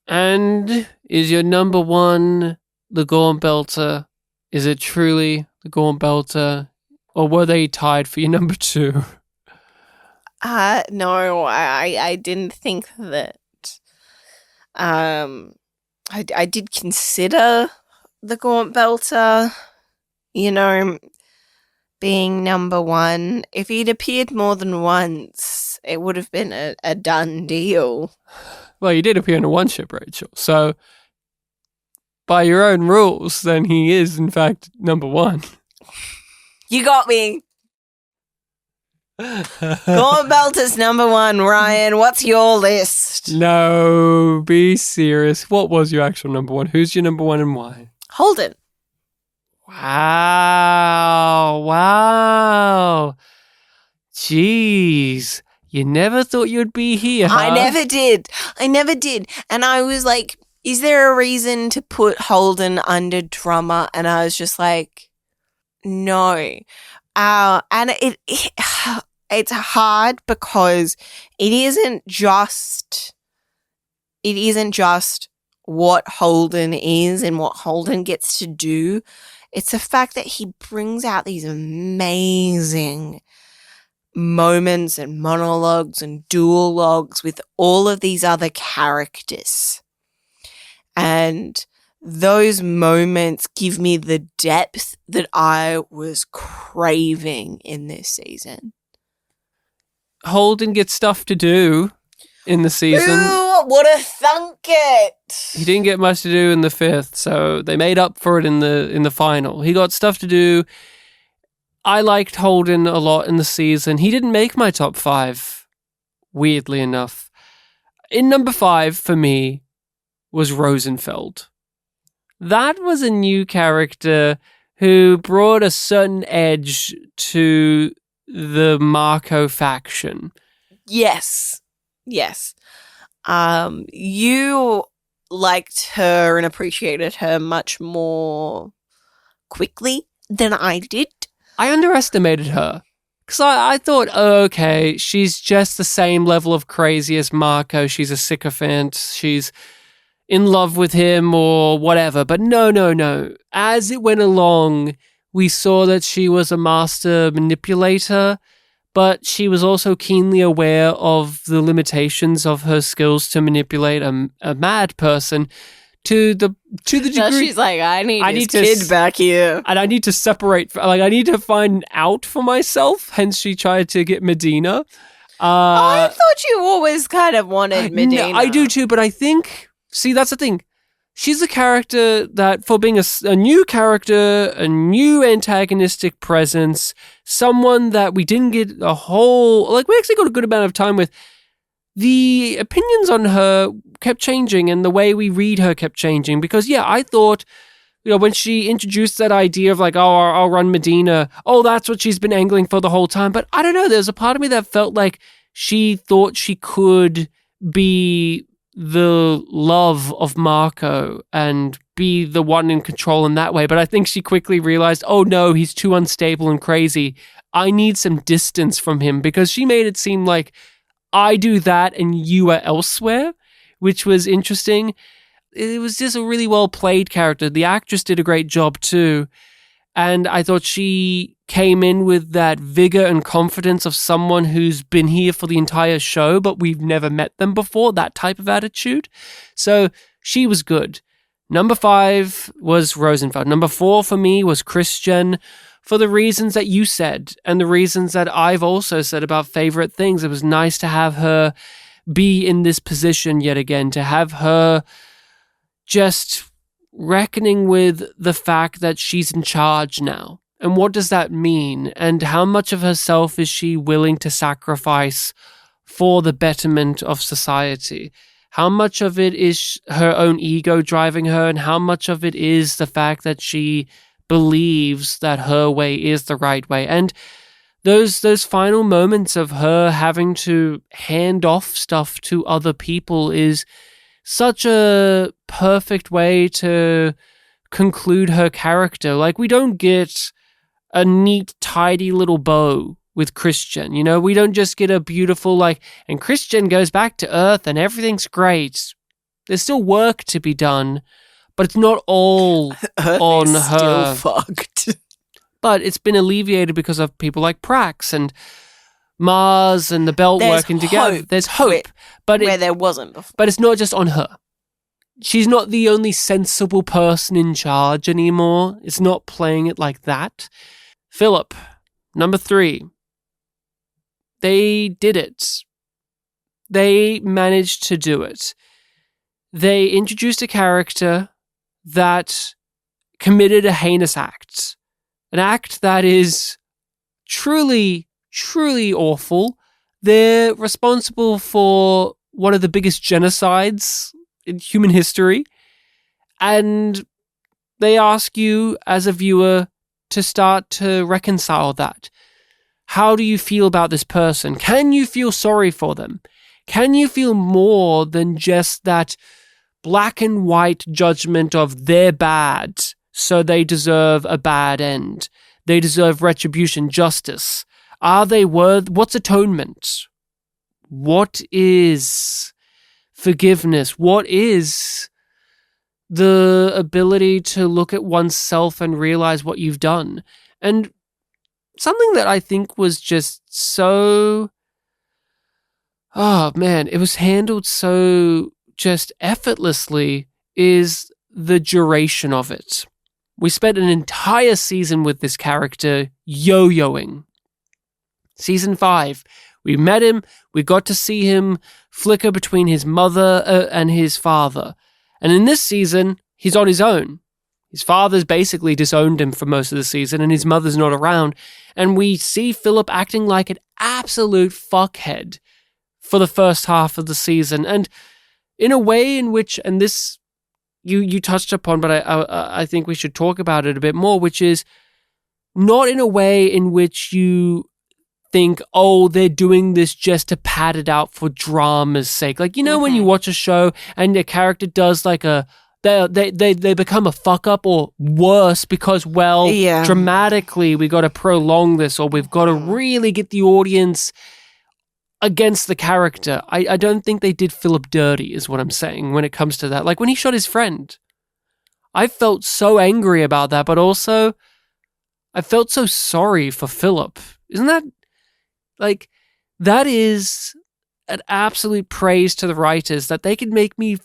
And is your number one the Gorn Belter? Is it truly the Gorn Belter? Or were they tied for your number two? No, I didn't think that. I did consider the Gaunt Belter, being number one. If he'd appeared more than once, it would have been a done deal. Well, he did appear in a one ship, Rachel. So, by your own rules, then he is, in fact, number one. You got me. Gaunt Belter's number one, Ryan. What's your list? No, be serious. What was your actual number one? Who's your number one and why? Holden. Wow. Jeez. You never thought you'd be here, huh? I never did. And I was like, is there a reason to put Holden under drummer? And I was just like, no. And it's hard because it isn't just what Holden is and what Holden gets to do. It's the fact that he brings out these amazing moments and monologues and duologues with all of these other characters. And those moments give me the depth that I was craving in this season. Holden gets stuff to do in the season. Who would have thunk it? He didn't get much to do in the fifth, so they made up for it in the final. He got stuff to do. I liked Holden a lot in the season. He didn't make my top 5, weirdly enough. In number 5 for me was Rosenfeld. That was a new character who brought a certain edge to the Marco faction. Yes. You liked her and appreciated her much more quickly than I did. I underestimated her. Because I thought, oh, okay, she's just the same level of crazy as Marco. She's a sycophant. She's in love with him or whatever. But no. As it went along, we saw that she was a master manipulator, but she was also keenly aware of the limitations of her skills to manipulate a mad person to the degree. So she's like, I need his kid back here. And I need to separate, I need to find out for myself. Hence, she tried to get Medina. I thought you always kind of wanted Medina. No, I do too, but I think, see, that's the thing. She's a character that, for being a new character, a new antagonistic presence, someone that we didn't get we actually got a good amount of time with. The opinions on her kept changing and the way we read her kept changing because, I thought, when she introduced that idea of I'll run Medina, that's what she's been angling for the whole time. But I don't know, there's a part of me that felt like she thought she could be the love of Marco and be the one in control in that way. But I think she quickly realized, oh no, he's too unstable and crazy. I need some distance from him because she made it seem like I do that and you are elsewhere, which was interesting. It was just a really well played character. The actress did a great job too. And I thought she came in with that vigor and confidence of someone who's been here for the entire show, but we've never met them before, that type of attitude. So she was good. Number 5 was Rosenfeld. Number 4 for me was Christian, for the reasons that you said and the reasons that I've also said about favorite things. It was nice to have her be in this position yet again, to have her just reckoning with the fact that she's in charge now. And what does that mean? And how much of herself is she willing to sacrifice for the betterment of society? How much of it is her own ego driving her? And how much of it is the fact that she believes that her way is the right way. And those final moments of her having to hand off stuff to other people is such a perfect way to conclude her character. Like, we don't get a neat, tidy little bow with Christian. You know, we don't just get a beautiful, and Christian goes back to Earth and everything's great. There's still work to be done, but it's not all Earth on is her. Still fucked. But it's been alleviated because of people like Prax and Mars and the Belt There's working together. hope There's hope. Where there wasn't before. But it's not just on her. She's not the only sensible person in charge anymore. It's not playing it like that. Philip, number 3. They did it. They managed to do it. They introduced a character that committed a heinous act. An act that is truly, truly awful. They're responsible for one of the biggest genocides in human history. And they ask you as a viewer to start to reconcile that. How do you feel about this person? Can you feel sorry for them? Can you feel more than just that black and white judgment of they're bad, so they deserve a bad end? They deserve retribution, justice. Are they worth? What's atonement? What is forgiveness? What is the ability to look at oneself and realize what you've done? And something that I think was just so... Oh, man, it was handled so just effortlessly is the duration of it. We spent an entire season with this character yo-yoing. Season 5, we met him, we got to see him flicker between his mother and his father. And in this season, he's on his own. His father's basically disowned him for most of the season, and his mother's not around. And we see Philip acting like an absolute fuckhead for the first half of the season. And in a way in which, and this you touched upon, but I think we should talk about it a bit more, which is not in a way in which you think, oh, they're doing this just to pad it out for drama's sake. Like, you know, when you watch a show and a character does like they become a fuck up, or worse, because, dramatically we got to prolong this, or we've got to really get the audience against the character. I don't think they did Philip dirty, is what I'm saying, when it comes to that. Like when he shot his friend, I felt so angry about that, but also I felt so sorry for Philip. Isn't that, like, that is an absolute praise to the writers, that they could make me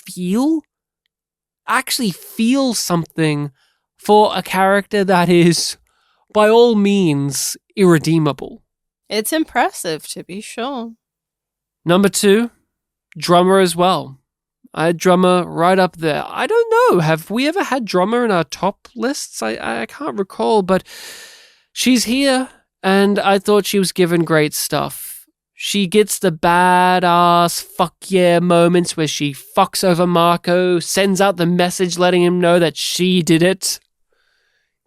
actually feel something for a character that is, by all means, irredeemable. It's impressive, to be sure. Number 2, Drummer as well. I had Drummer right up there. I don't know, have we ever had Drummer in our top lists? I can't recall, but she's here, and I thought she was given great stuff. She gets the badass fuck yeah moments where she fucks over Marco, sends out the message letting him know that she did it,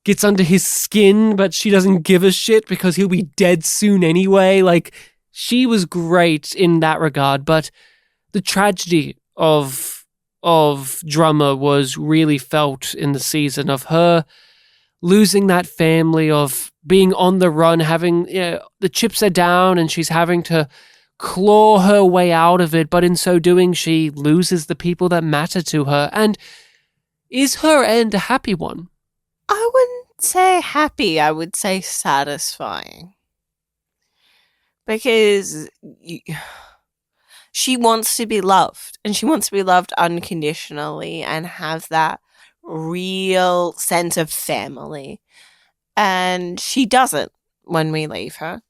gets under his skin, but she doesn't give a shit because he'll be dead soon anyway. Like, she was great in that regard, but the tragedy of Drummer was really felt in the season, of her losing that family, of being on the run, having, the chips are down and she's having to claw her way out of it, but in so doing she loses the people that matter to her. And is her end a happy one? I wouldn't say happy, I would say satisfying. Because she wants to be loved, and she wants to be loved unconditionally and have that real sense of family. And she doesn't when we leave her.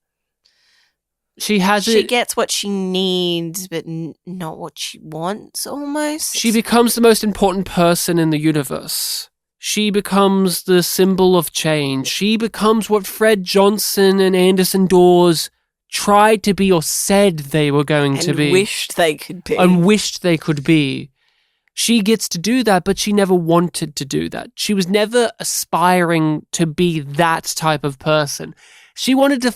She gets what she needs, but not what she wants, almost. She becomes the most important person in the universe. She becomes the symbol of change. She becomes what Fred Johnson and Anderson Dawes tried to be, or said they were going to be. And wished they could be. And wished they could be. she gets to do that, but she never wanted to do that. She was never aspiring to be that type of person. She wanted to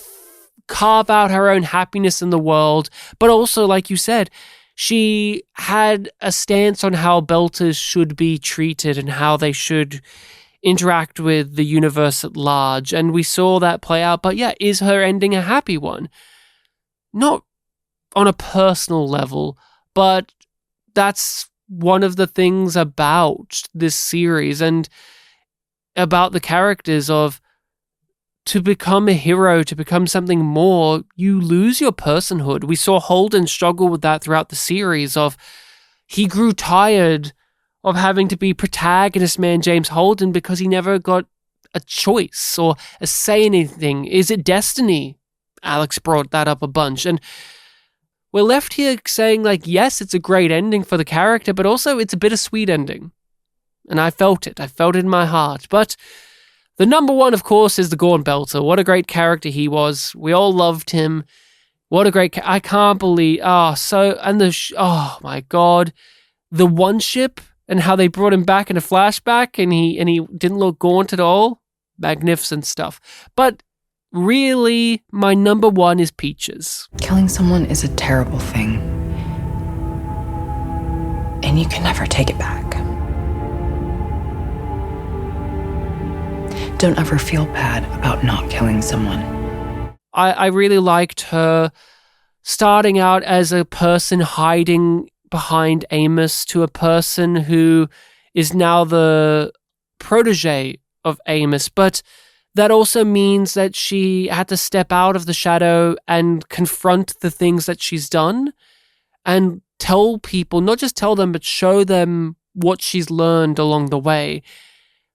carve out her own happiness in the world, but also, like you said, she had a stance on how Belters should be treated and how they should interact with the universe at large. And we saw that play out. But yeah, is her ending a happy one? Not on a personal level, but that's one of the things about this series and about the characters of to become a hero, to become something more, you lose your personhood. We saw Holden struggle with that throughout the series of he grew tired of having to be protagonist man James Holden because he never got a choice or a say in anything. Is it destiny? Alex brought that up a bunch. And we're left here saying, like, yes, it's a great ending for the character, but also it's a bittersweet ending. And I felt it. I felt it in my heart. But the number one, of course, is the Gaunt Belter. What a great character he was. We all loved him. What a great... I can't believe... oh, my God. The one ship and how they brought him back in a flashback and he didn't look gaunt at all. Magnificent stuff. But really, my number one is Peaches. Killing someone is a terrible thing. And you can never take it back. Don't ever feel bad about not killing someone. I really liked her starting out as a person hiding behind Amos to a person who is now the protege of Amos, but that also means that she had to step out of the shadow and confront the things that she's done and tell people, not just tell them, but show them what she's learned along the way.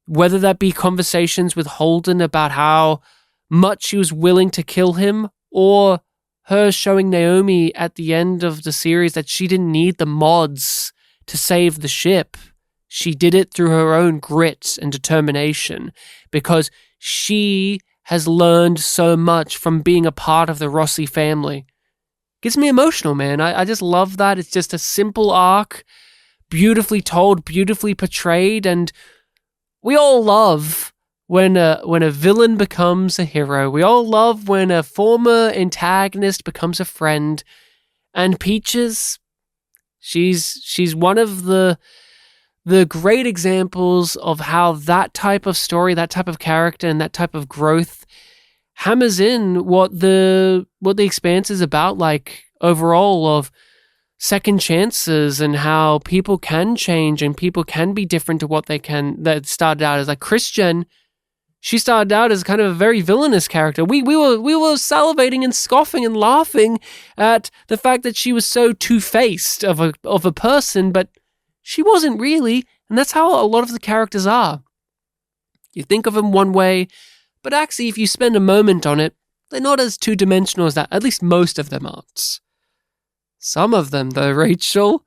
Whether that be conversations with Holden about how much she was willing to kill him, or her showing Naomi at the end of the series that she didn't need the mods to save the ship. She did it through her own grit and determination because she has learned so much from being a part of the Rossi family. Gets me emotional, man. I just love that. It's just a simple arc, beautifully told, beautifully portrayed, and we all love when a villain becomes a hero. We all love when a former antagonist becomes a friend. And Peaches, she's one of the great examples of how that type of story, that type of character, and that type of growth hammers in what the Expanse is about, like overall, of second chances and how people can change and people can be different to what that started out as. Like Christian, she started out as kind of a very villainous character. We were salivating and scoffing and laughing at the fact that she was so two-faced of a person, but she wasn't really, and that's how a lot of the characters are. You think of them one way, but actually if you spend a moment on it, they're not as two-dimensional as that. At least most of them aren't. Some of them, though, Rachel,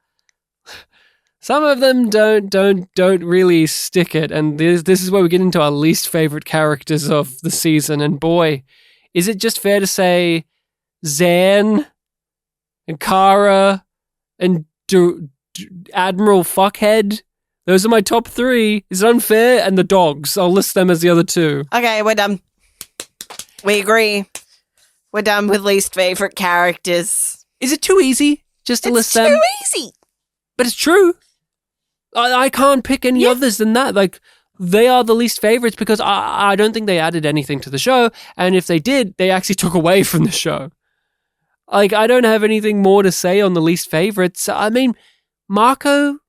some of them don't really stick it, and this is where we get into our least favorite characters of the season. And boy, is it just fair to say Zan and Kara and Admiral Fuckhead? Those are my top three. Is it unfair? And the dogs. I'll list them as the other two. Okay, we're done. We agree. We're done with least favorite characters. Is it too easy just to list them? It's too easy. But it's true. I can't pick any others than that. Like, they are the least favorites because I don't think they added anything to the show. And if they did, they actually took away from the show. Like, I don't have anything more to say on the least favorites. I mean, Marco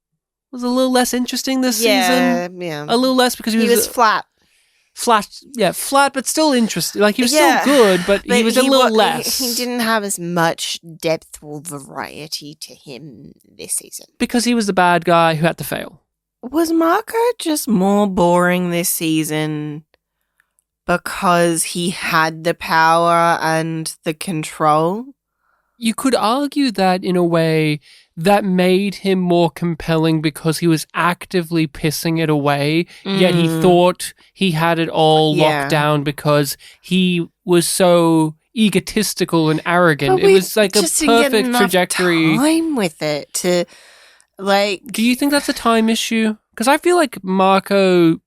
was a little less interesting this season. Yeah. A little less because he was flat. Flat, but still interesting. Like, he was still good, but he was a little less. He didn't have as much depth or variety to him this season. Because he was the bad guy who had to fail. Was Marco just more boring this season because he had the power and the control? You could argue that in a way that made him more compelling because he was actively pissing it away, yet he thought he had it all locked down because he was so egotistical and arrogant. But it was like a just didn't perfect get enough trajectory. Time with it to Like, Do you think that's a time issue? Because I feel like Marco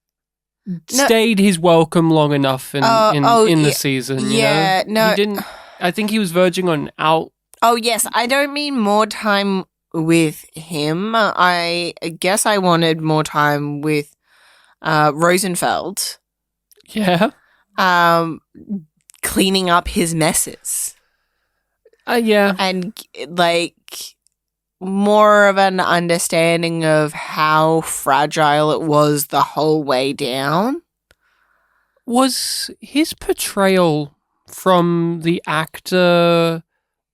stayed his welcome long enough in the season. Yeah, you know? He didn't. I think he was verging on out. Oh, yes. I don't mean more time with him. I guess I wanted more time with Rosenfeld. Yeah. Cleaning up his messes. Yeah. And, like, more of an understanding of how fragile it was the whole way down. Was his portrayal from the actor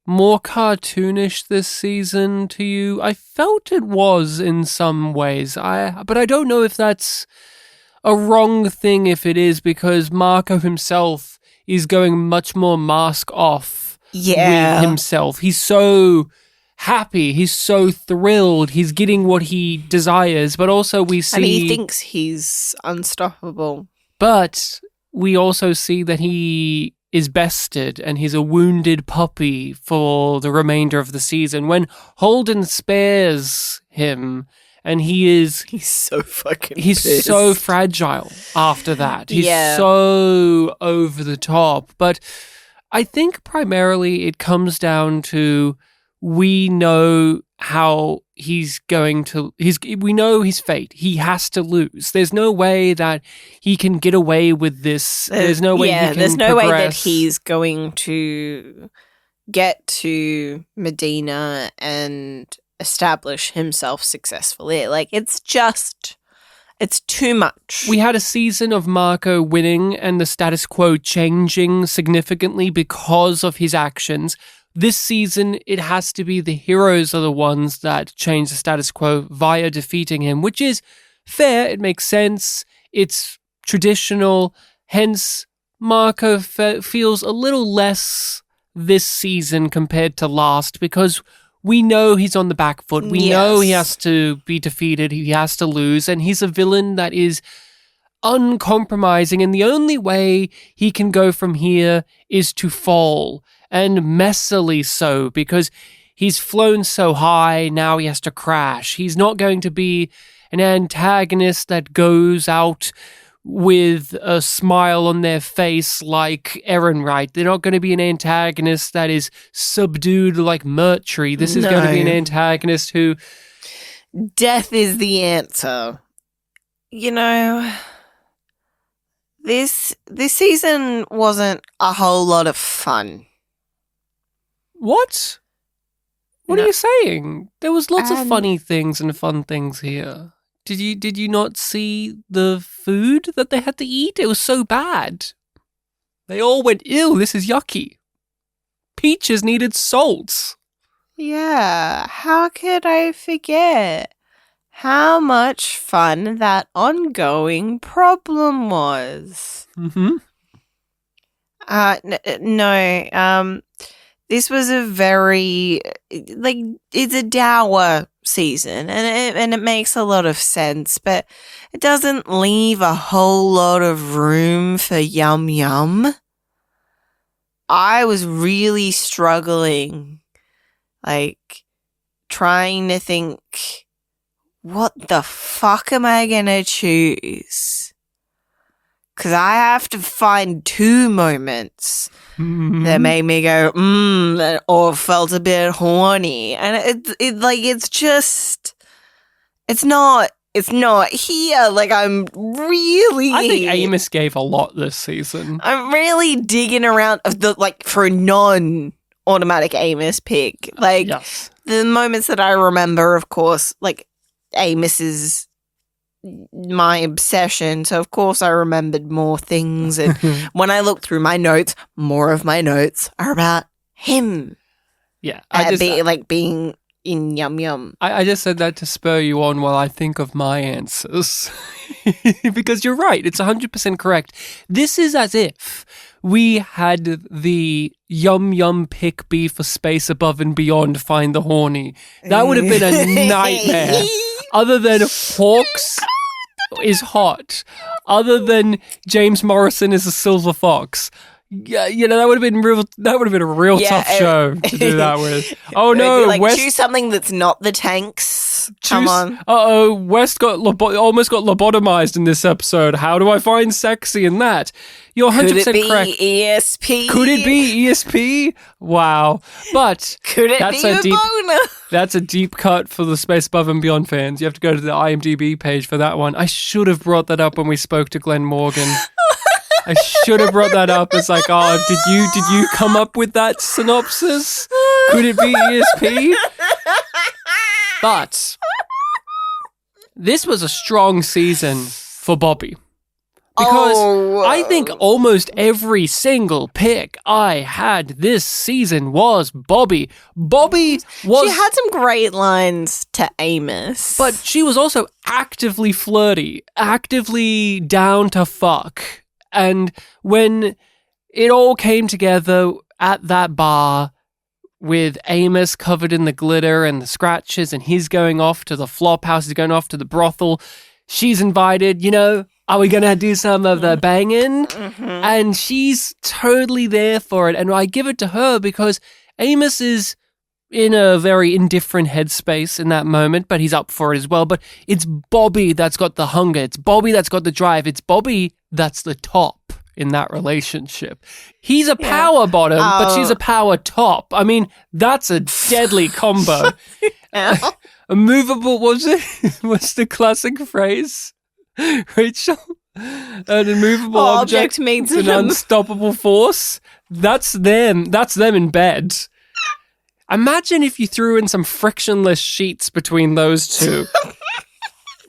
more cartoonish this season to you? I felt it was in some ways. But I don't know if that's a wrong thing if it is, because Marco himself is going much more mask off with himself. He's so happy. He's so thrilled. He's getting what he desires, but also we see... And he thinks he's unstoppable. But we also see that he is bested and he's a wounded puppy for the remainder of the season. When Holden spares him and he's so fucking he's pissed. So fragile after that. He's Yeah. so over the top. But I think primarily it comes down to we know how he's going to... we know his fate. He has to lose. There's no way that he can get away with this. There's no way he can there's no way that progress. he's going to get to Medina and establish himself successfully. Like, it's too much. We had a season of Marco winning and the status quo changing significantly because of his actions. This season, it has to be the heroes are the ones that change the status quo via defeating him, which is fair. It makes sense. It's traditional. Hence, Marco feels a little less this season compared to last, because we know he's on the back foot. We know he has to be defeated. He has to lose. And he's a villain that is uncompromising. And the only way he can go from here is to fall. And messily so, because he's flown so high, now he has to crash. He's not going to be an antagonist that goes out with a smile on their face like Ehrenreich. They're not going to be an antagonist that is subdued like Mercury. This is going to be an antagonist who... Death is the answer. You know, this season wasn't a whole lot of fun. What? What are you saying? There was lots of funny things and fun things here. Did you not see the food that they had to eat? It was so bad. They all went, ew, this is yucky. Peaches needed salts. Yeah, how could I forget how much fun that ongoing problem was? Mm-hmm. No, this was a very, like, it's a dour season, and it makes a lot of sense, but it doesn't leave a whole lot of room for yum yum. I was really struggling, like, trying to think, what the fuck am I gonna choose? Because I have to find two moments that made me go, or felt a bit horny. And it's not here. Like, I'm really... I think Amos gave a lot this season. I'm really digging around for a non-automatic Amos pick. Like, yes. The moments that I remember, of course, like, Amos is my obsession, so of course I remembered more things, and when I look through my notes, more of my notes are about him. Yeah, being in Yum Yum. I just said that to spur you on while I think of my answers, because you're right, it's 100% correct. This is as if we had the Yum Yum pick be for Space Above and Beyond Find the Horny. That would have been a nightmare. Other than Hawks is hot, other than James Morrison is a silver fox, Yeah, that would have been real. That would have been a real tough show to do that with. Oh no, like, West choose something that's not the tanks. Come on. West almost got lobotomized in this episode. How do I find sexy in that? You're 100% Could it be correct. ESP? Could it be ESP? Wow. But Could it that's be a deep, boner? That's a deep cut for the Space Above and Beyond fans. You have to go to the IMDb page for that one. I should have brought that up when we spoke to Glenn Morgan. I should have brought that up. It's like, oh, did you come up with that synopsis? Could it be ESP? But this was a strong season for Bobby. Because I think almost every single pick I had this season was Bobby. Bobby was... She had some great lines to Amos. But she was also actively flirty, actively down to fuck. And when it all came together at that bar with Amos covered in the glitter and the scratches and he's going off to the flop house, he's going off to the brothel, she's invited, are we going to do some of the banging? Mm-hmm. And she's totally there for it. And I give it to her because Amos is in a very indifferent headspace in that moment, but he's up for it as well. But it's Bobby that's got the hunger. It's Bobby that's got the drive. It's Bobby that's the top in that relationship. He's a power bottom, but she's a power top. I mean, that's a deadly combo. A movable, what's the classic phrase? Rachel? An immovable object means an unstoppable force. That's them. That's them in bed. Imagine if you threw in some frictionless sheets between those two.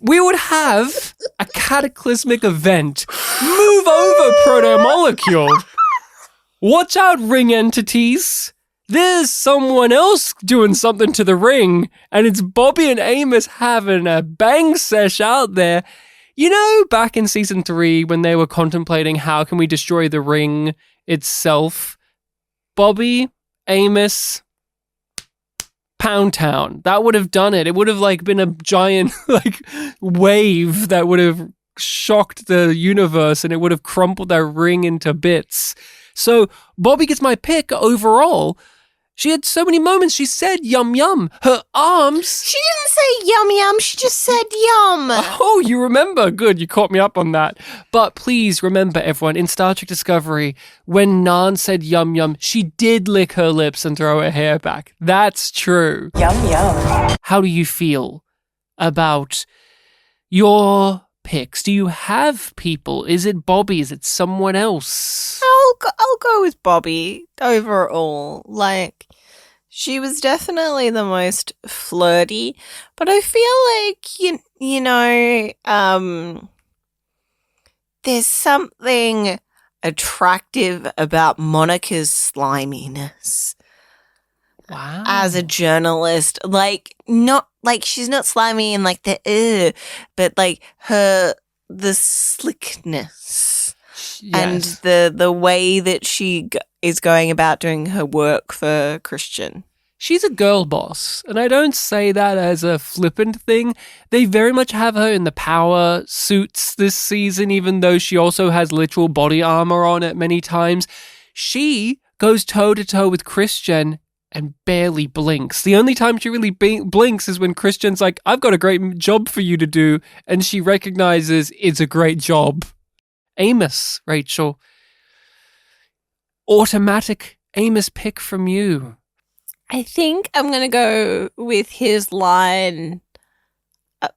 We would have a cataclysmic event. Move over, proto-molecule. Watch out, ring entities. There's someone else doing something to the ring, and it's Bobby and Amos having a bang sesh out there. Back in season 3, when they were contemplating how can we destroy the ring itself, Bobby, Amos... Pound Town. That would have done it. It would have been a giant wave that would have shocked the universe and it would have crumpled that ring into bits. So Bobby gets my pick overall. She had so many moments. She said yum yum. Her arms. She didn't say yum yum. She just said yum. Oh, you remember. Good. You caught me up on that. But please remember, everyone, in Star Trek Discovery, when Nan said yum yum, she did lick her lips and throw her hair back. That's true. Yum yum. How do you feel about your picks? Do you have people? Is it Bobby? Is it someone else? I'll go with Bobby overall. She was definitely the most flirty, but I feel there's something attractive about Monica's sliminess. Wow. As a journalist, she's not slimy and but the slickness. Yes. And the way that she is going about doing her work for Christian. She's a girl boss, and I don't say that as a flippant thing. They very much have her in the power suits this season, even though she also has literal body armor on at many times. She goes toe-to-toe with Christian and barely blinks. The only time she really blinks is when Christian's like, I've got a great job for you to do, and she recognizes it's a great job. Amos, Rachel. Automatic Amos pick from you. I think I'm going to go with his line, I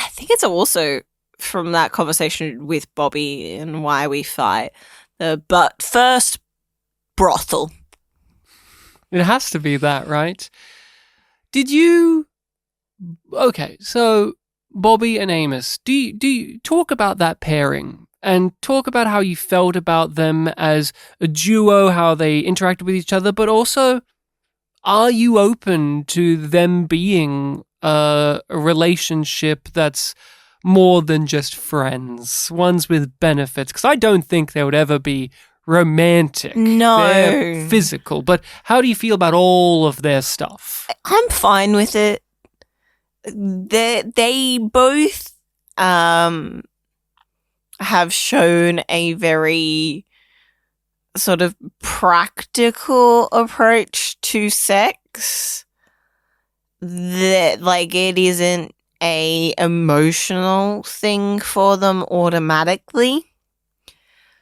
think it's also from that conversation with Bobby and why we fight. But first, brothel. It has to be that, right? Did you... Okay, so Bobby and Amos, do you talk about that pairing and talk about how you felt about them as a duo, how they interacted with each other, but also, are you open to them being a relationship that's more than just friends, ones with benefits? Because I don't think they would ever be romantic. No. They're physical. But how do you feel about all of their stuff? I'm fine with it. They both have shown a very sort of practical approach to sex. That, like, it isn't a emotional thing for them automatically.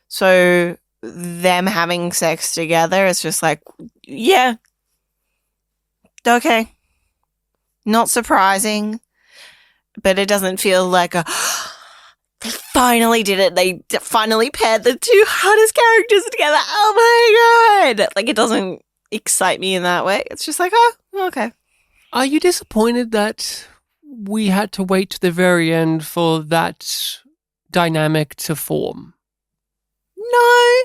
So them having sex together is just like, yeah, okay. Not surprising, but it doesn't feel like they finally did it. They finally paired the two hottest characters together. Oh my god! Like, it doesn't excite me in that way. It's just like, oh, okay. Are you disappointed that we had to wait to the very end for that dynamic to form? No,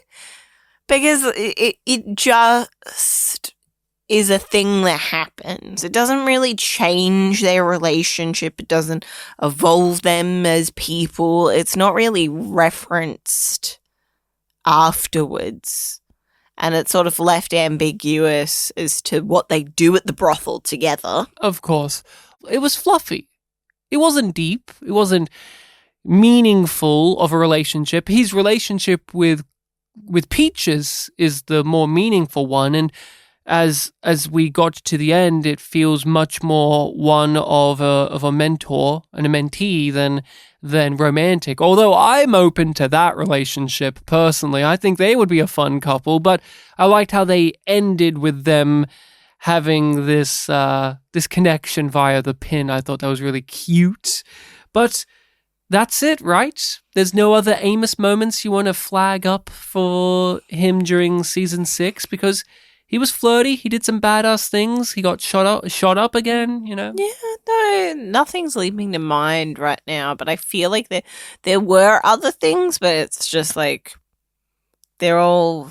because it just is a thing that happens. It doesn't really change their relationship. It doesn't evolve them as people. It's not really referenced afterwards. And it's sort of left ambiguous as to what they do at the brothel together. Of course. It was fluffy. It wasn't deep. It wasn't meaningful of a relationship. His relationship with Peaches is the more meaningful one, and as we got to the end, it feels much more one of a mentor and a mentee than romantic. Although I'm open to that relationship personally. I think they would be a fun couple, but I liked how they ended with them having this connection via the pin. I thought that was really cute. But that's it, right? There's no other Amos moments you want to flag up for him during season 6? Because he was flirty. He did some badass things. He got shot up again, you know? Yeah, no, nothing's leaping to mind right now, but I feel like there were other things, but it's just like they're all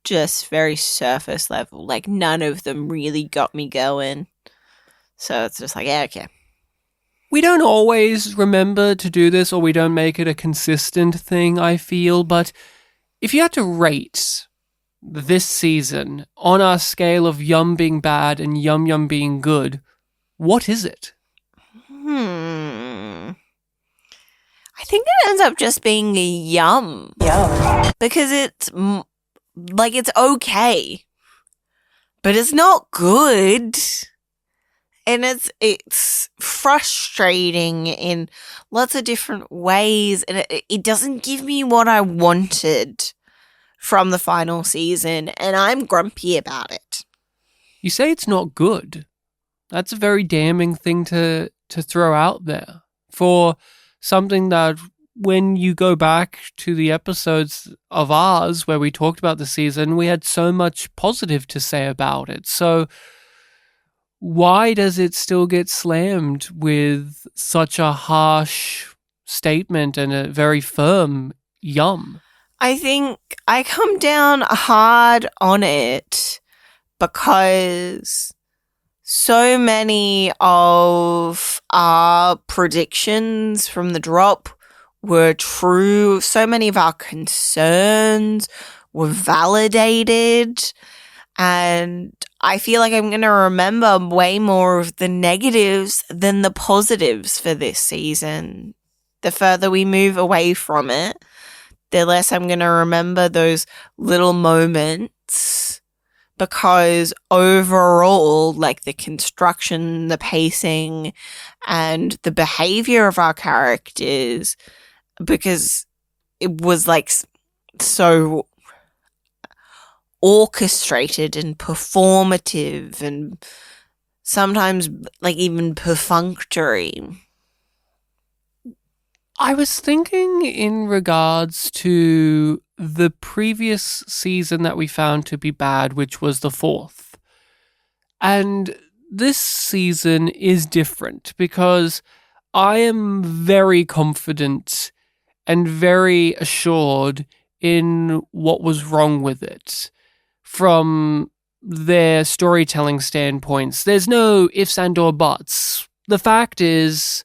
just very surface level. Like, none of them really got me going. So it's just like, yeah, okay. We don't always remember to do this, or we don't make it a consistent thing, I feel, but if you had to rate this season on our scale of Yum being bad and Yum Yum being good, what is it? I think it ends up just being a Yum. Yum. Because it's it's okay, but it's not good. And it's frustrating in lots of different ways, and it doesn't give me what I wanted from the final season, and I'm grumpy about it. You say it's not good. That's a very damning thing to throw out there for something that, when you go back to the episodes of ours where we talked about the season, we had so much positive to say about it. So why does it still get slammed with such a harsh statement and a very firm Yum? I think I come down hard on it because so many of our predictions from the drop were true. So many of our concerns were validated. And I feel like I'm going to remember way more of the negatives than the positives for this season. The further we move away from it, the less I'm going to remember those little moments, because overall, like, the construction, the pacing, and the behavior of our characters, because it was like so orchestrated and performative and sometimes like even perfunctory. I was thinking in regards to the previous season that we found to be bad, which was the 4th. And this season is different because I am very confident and very assured in what was wrong with it from their storytelling standpoints. There's no ifs and or buts. The fact is,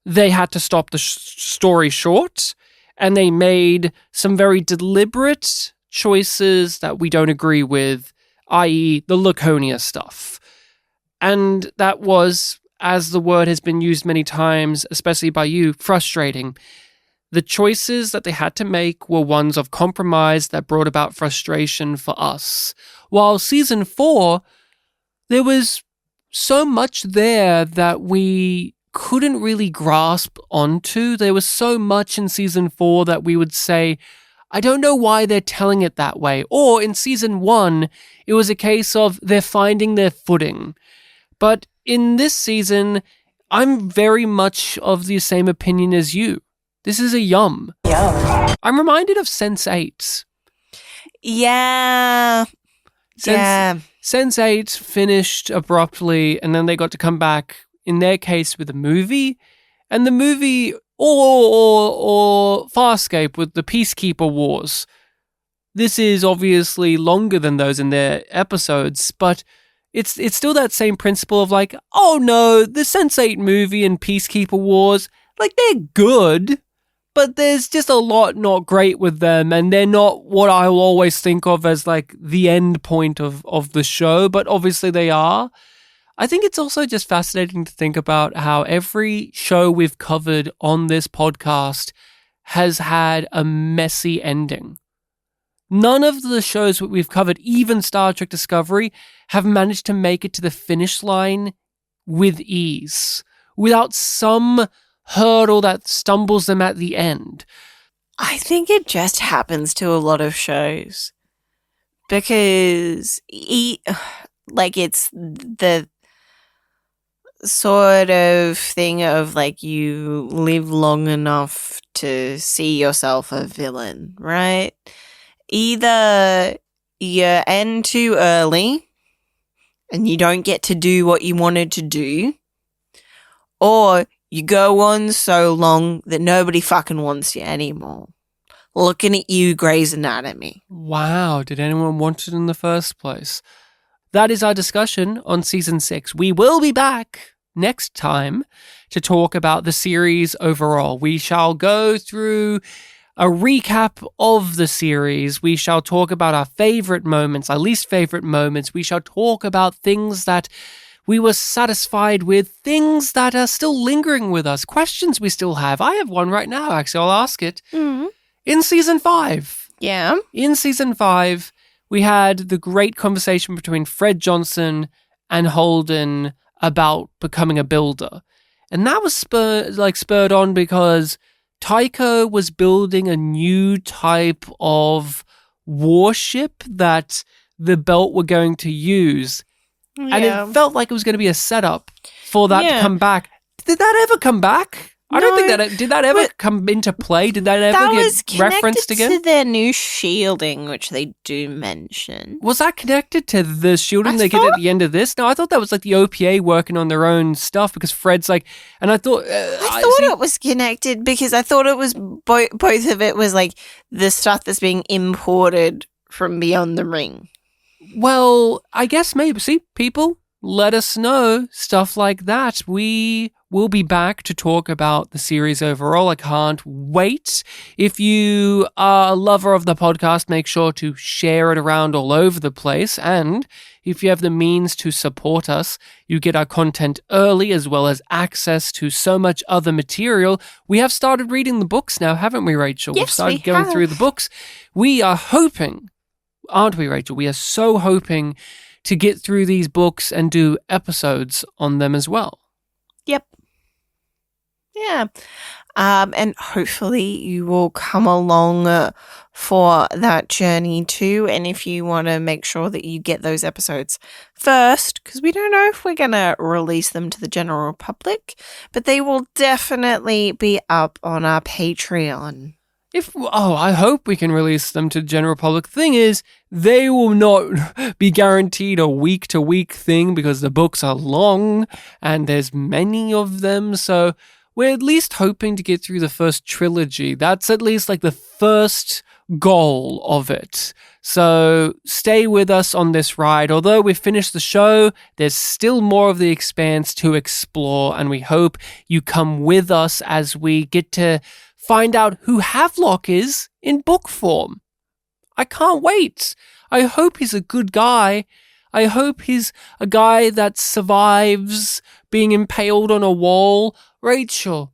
they had to stop the story short, and they made some very deliberate choices that we don't agree with, i.e. the Laconia stuff. And that was, as the word has been used many times, especially by you, frustrating. The choices that they had to make were ones of compromise that brought about frustration for us. While season 4, there was so much there that we couldn't really grasp onto. There was so much in season 4 that we would say, I don't know why they're telling it that way. Or in season 1, it was a case of they're finding their footing. But in this season, I'm very much of the same opinion as you. This is a yum. I'm reminded of Sense8. Yeah. Sense8 finished abruptly, and then they got to come back, in their case, with a movie. And the movie, or Farscape with the Peacekeeper Wars. This is obviously longer than those in their episodes, but it's still that same principle of like, oh no, the Sense8 movie and Peacekeeper Wars, like they're good, but there's just a lot not great with them, and they're not what I will always think of as like the end point of the show, but obviously they are. I think it's also just fascinating to think about how every show we've covered on this podcast has had a messy ending. None of the shows that we've covered, even Star Trek Discovery, have managed to make it to the finish line with ease, without some hurdle that stumbles them at the end. I think it just happens to a lot of shows because it's the sort of thing of like you live long enough to see yourself a villain, right? Either you end too early and you don't get to do what you wanted to do, or you go on so long that nobody fucking wants you anymore. Looking at you, Grey's Anatomy. Wow, did anyone want it in the first place? That is our discussion on season 6. We will be back next time to talk about the series overall. We shall go through a recap of the series. We shall talk about our favorite moments, our least favorite moments. We shall talk about things that we were satisfied with, things that are still lingering with us, questions we still have. I have one right now, actually. I'll ask it. Mm-hmm. In season 5. Yeah. In season 5, we had the great conversation between Fred Johnson and Holden about becoming a builder. And that was spurred on because Tycho was building a new type of warship that the Belt were going to use. Yeah. And it felt like it was going to be a setup for that to come back. Did that ever come back? I don't think did that ever come into play? Did that ever get referenced again? To their new shielding, which they do mention. Was that connected to the shielding they get at the end of this? No, I thought that was like the OPA working on their own stuff because Fred's like, and I thought it was connected because I thought it was both of it was like the stuff that's being imported from beyond the ring. Well, I guess maybe. See, people, let us know stuff like that. We will be back to talk about the series overall. I can't wait. If you are a lover of the podcast, make sure to share it around all over the place. And if you have the means to support us, you get our content early as well as access to so much other material. We have started reading the books now, haven't we, Rachel? Yes, We've started going through the books. We are hoping, aren't we, Rachel? We are so hoping to get through these books and do episodes on them as well. Yep. Yeah. And hopefully you will come along for that journey too. And if you want to make sure that you get those episodes first, because we don't know if we're going to release them to the general public, but they will definitely be up on our Patreon. I hope we can release them to the general public. The thing is, they will not be guaranteed a week-to-week thing because the books are long and there's many of them. So we're at least hoping to get through the first trilogy. That's at least like the first goal of it. So stay with us on this ride. Although we've finished the show, there's still more of the Expanse to explore, and we hope you come with us as we get to find out who Havelock is in book form. I can't wait. I hope he's a good guy. I hope he's a guy that survives being impaled on a wall. Rachel,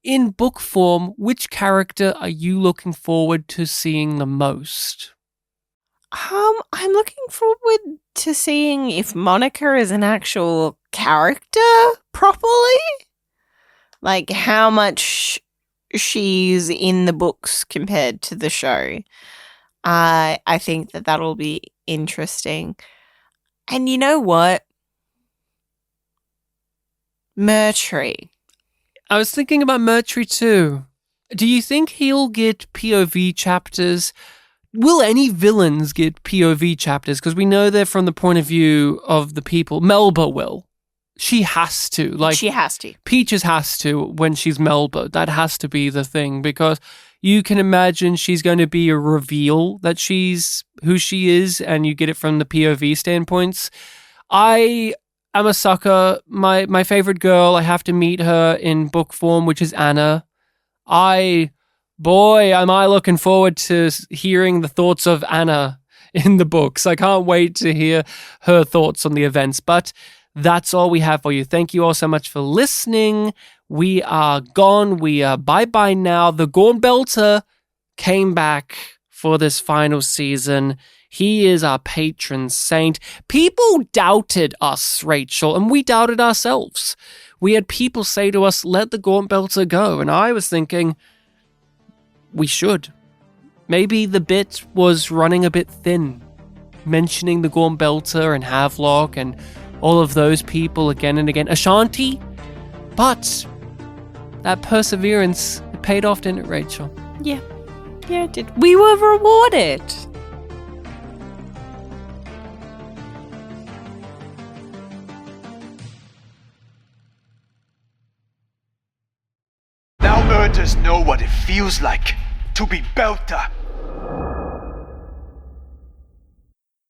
in book form, which character are you looking forward to seeing the most? I'm looking forward to seeing if Monica is an actual character properly. Like, how much she's in the books compared to the show. I think that'll be interesting. And you know what? Murtry. I was thinking about Murtry too. Do you think he'll get POV chapters? Will any villains get POV chapters? Because we know they're from the point of view of the people. Melba will. She has to. She has to. Peaches has to when she's Melba. That has to be the thing, because you can imagine she's going to be a reveal that she's who she is, and you get it from the POV standpoints. I am a sucker. My favorite girl, I have to meet her in book form, which is Anna. Boy, am I looking forward to hearing the thoughts of Anna in the books. I can't wait to hear her thoughts on the events. But that's all we have for you. Thank you all so much for listening. We are gone. We are bye-bye now. The Gorn Belter came back for this final season. He is our patron saint. People doubted us, Rachel, and we doubted ourselves. We had people say to us, let the Gorn Belter go. And I was thinking, we should. Maybe the bit was running a bit thin. Mentioning the Gorn Belter and Havelock and all of those people again and again. Ashanti? But that perseverance, it paid off, didn't it, Rachel? Yeah. Yeah, it did. We were rewarded. Now Earthers know what it feels like to be Belter.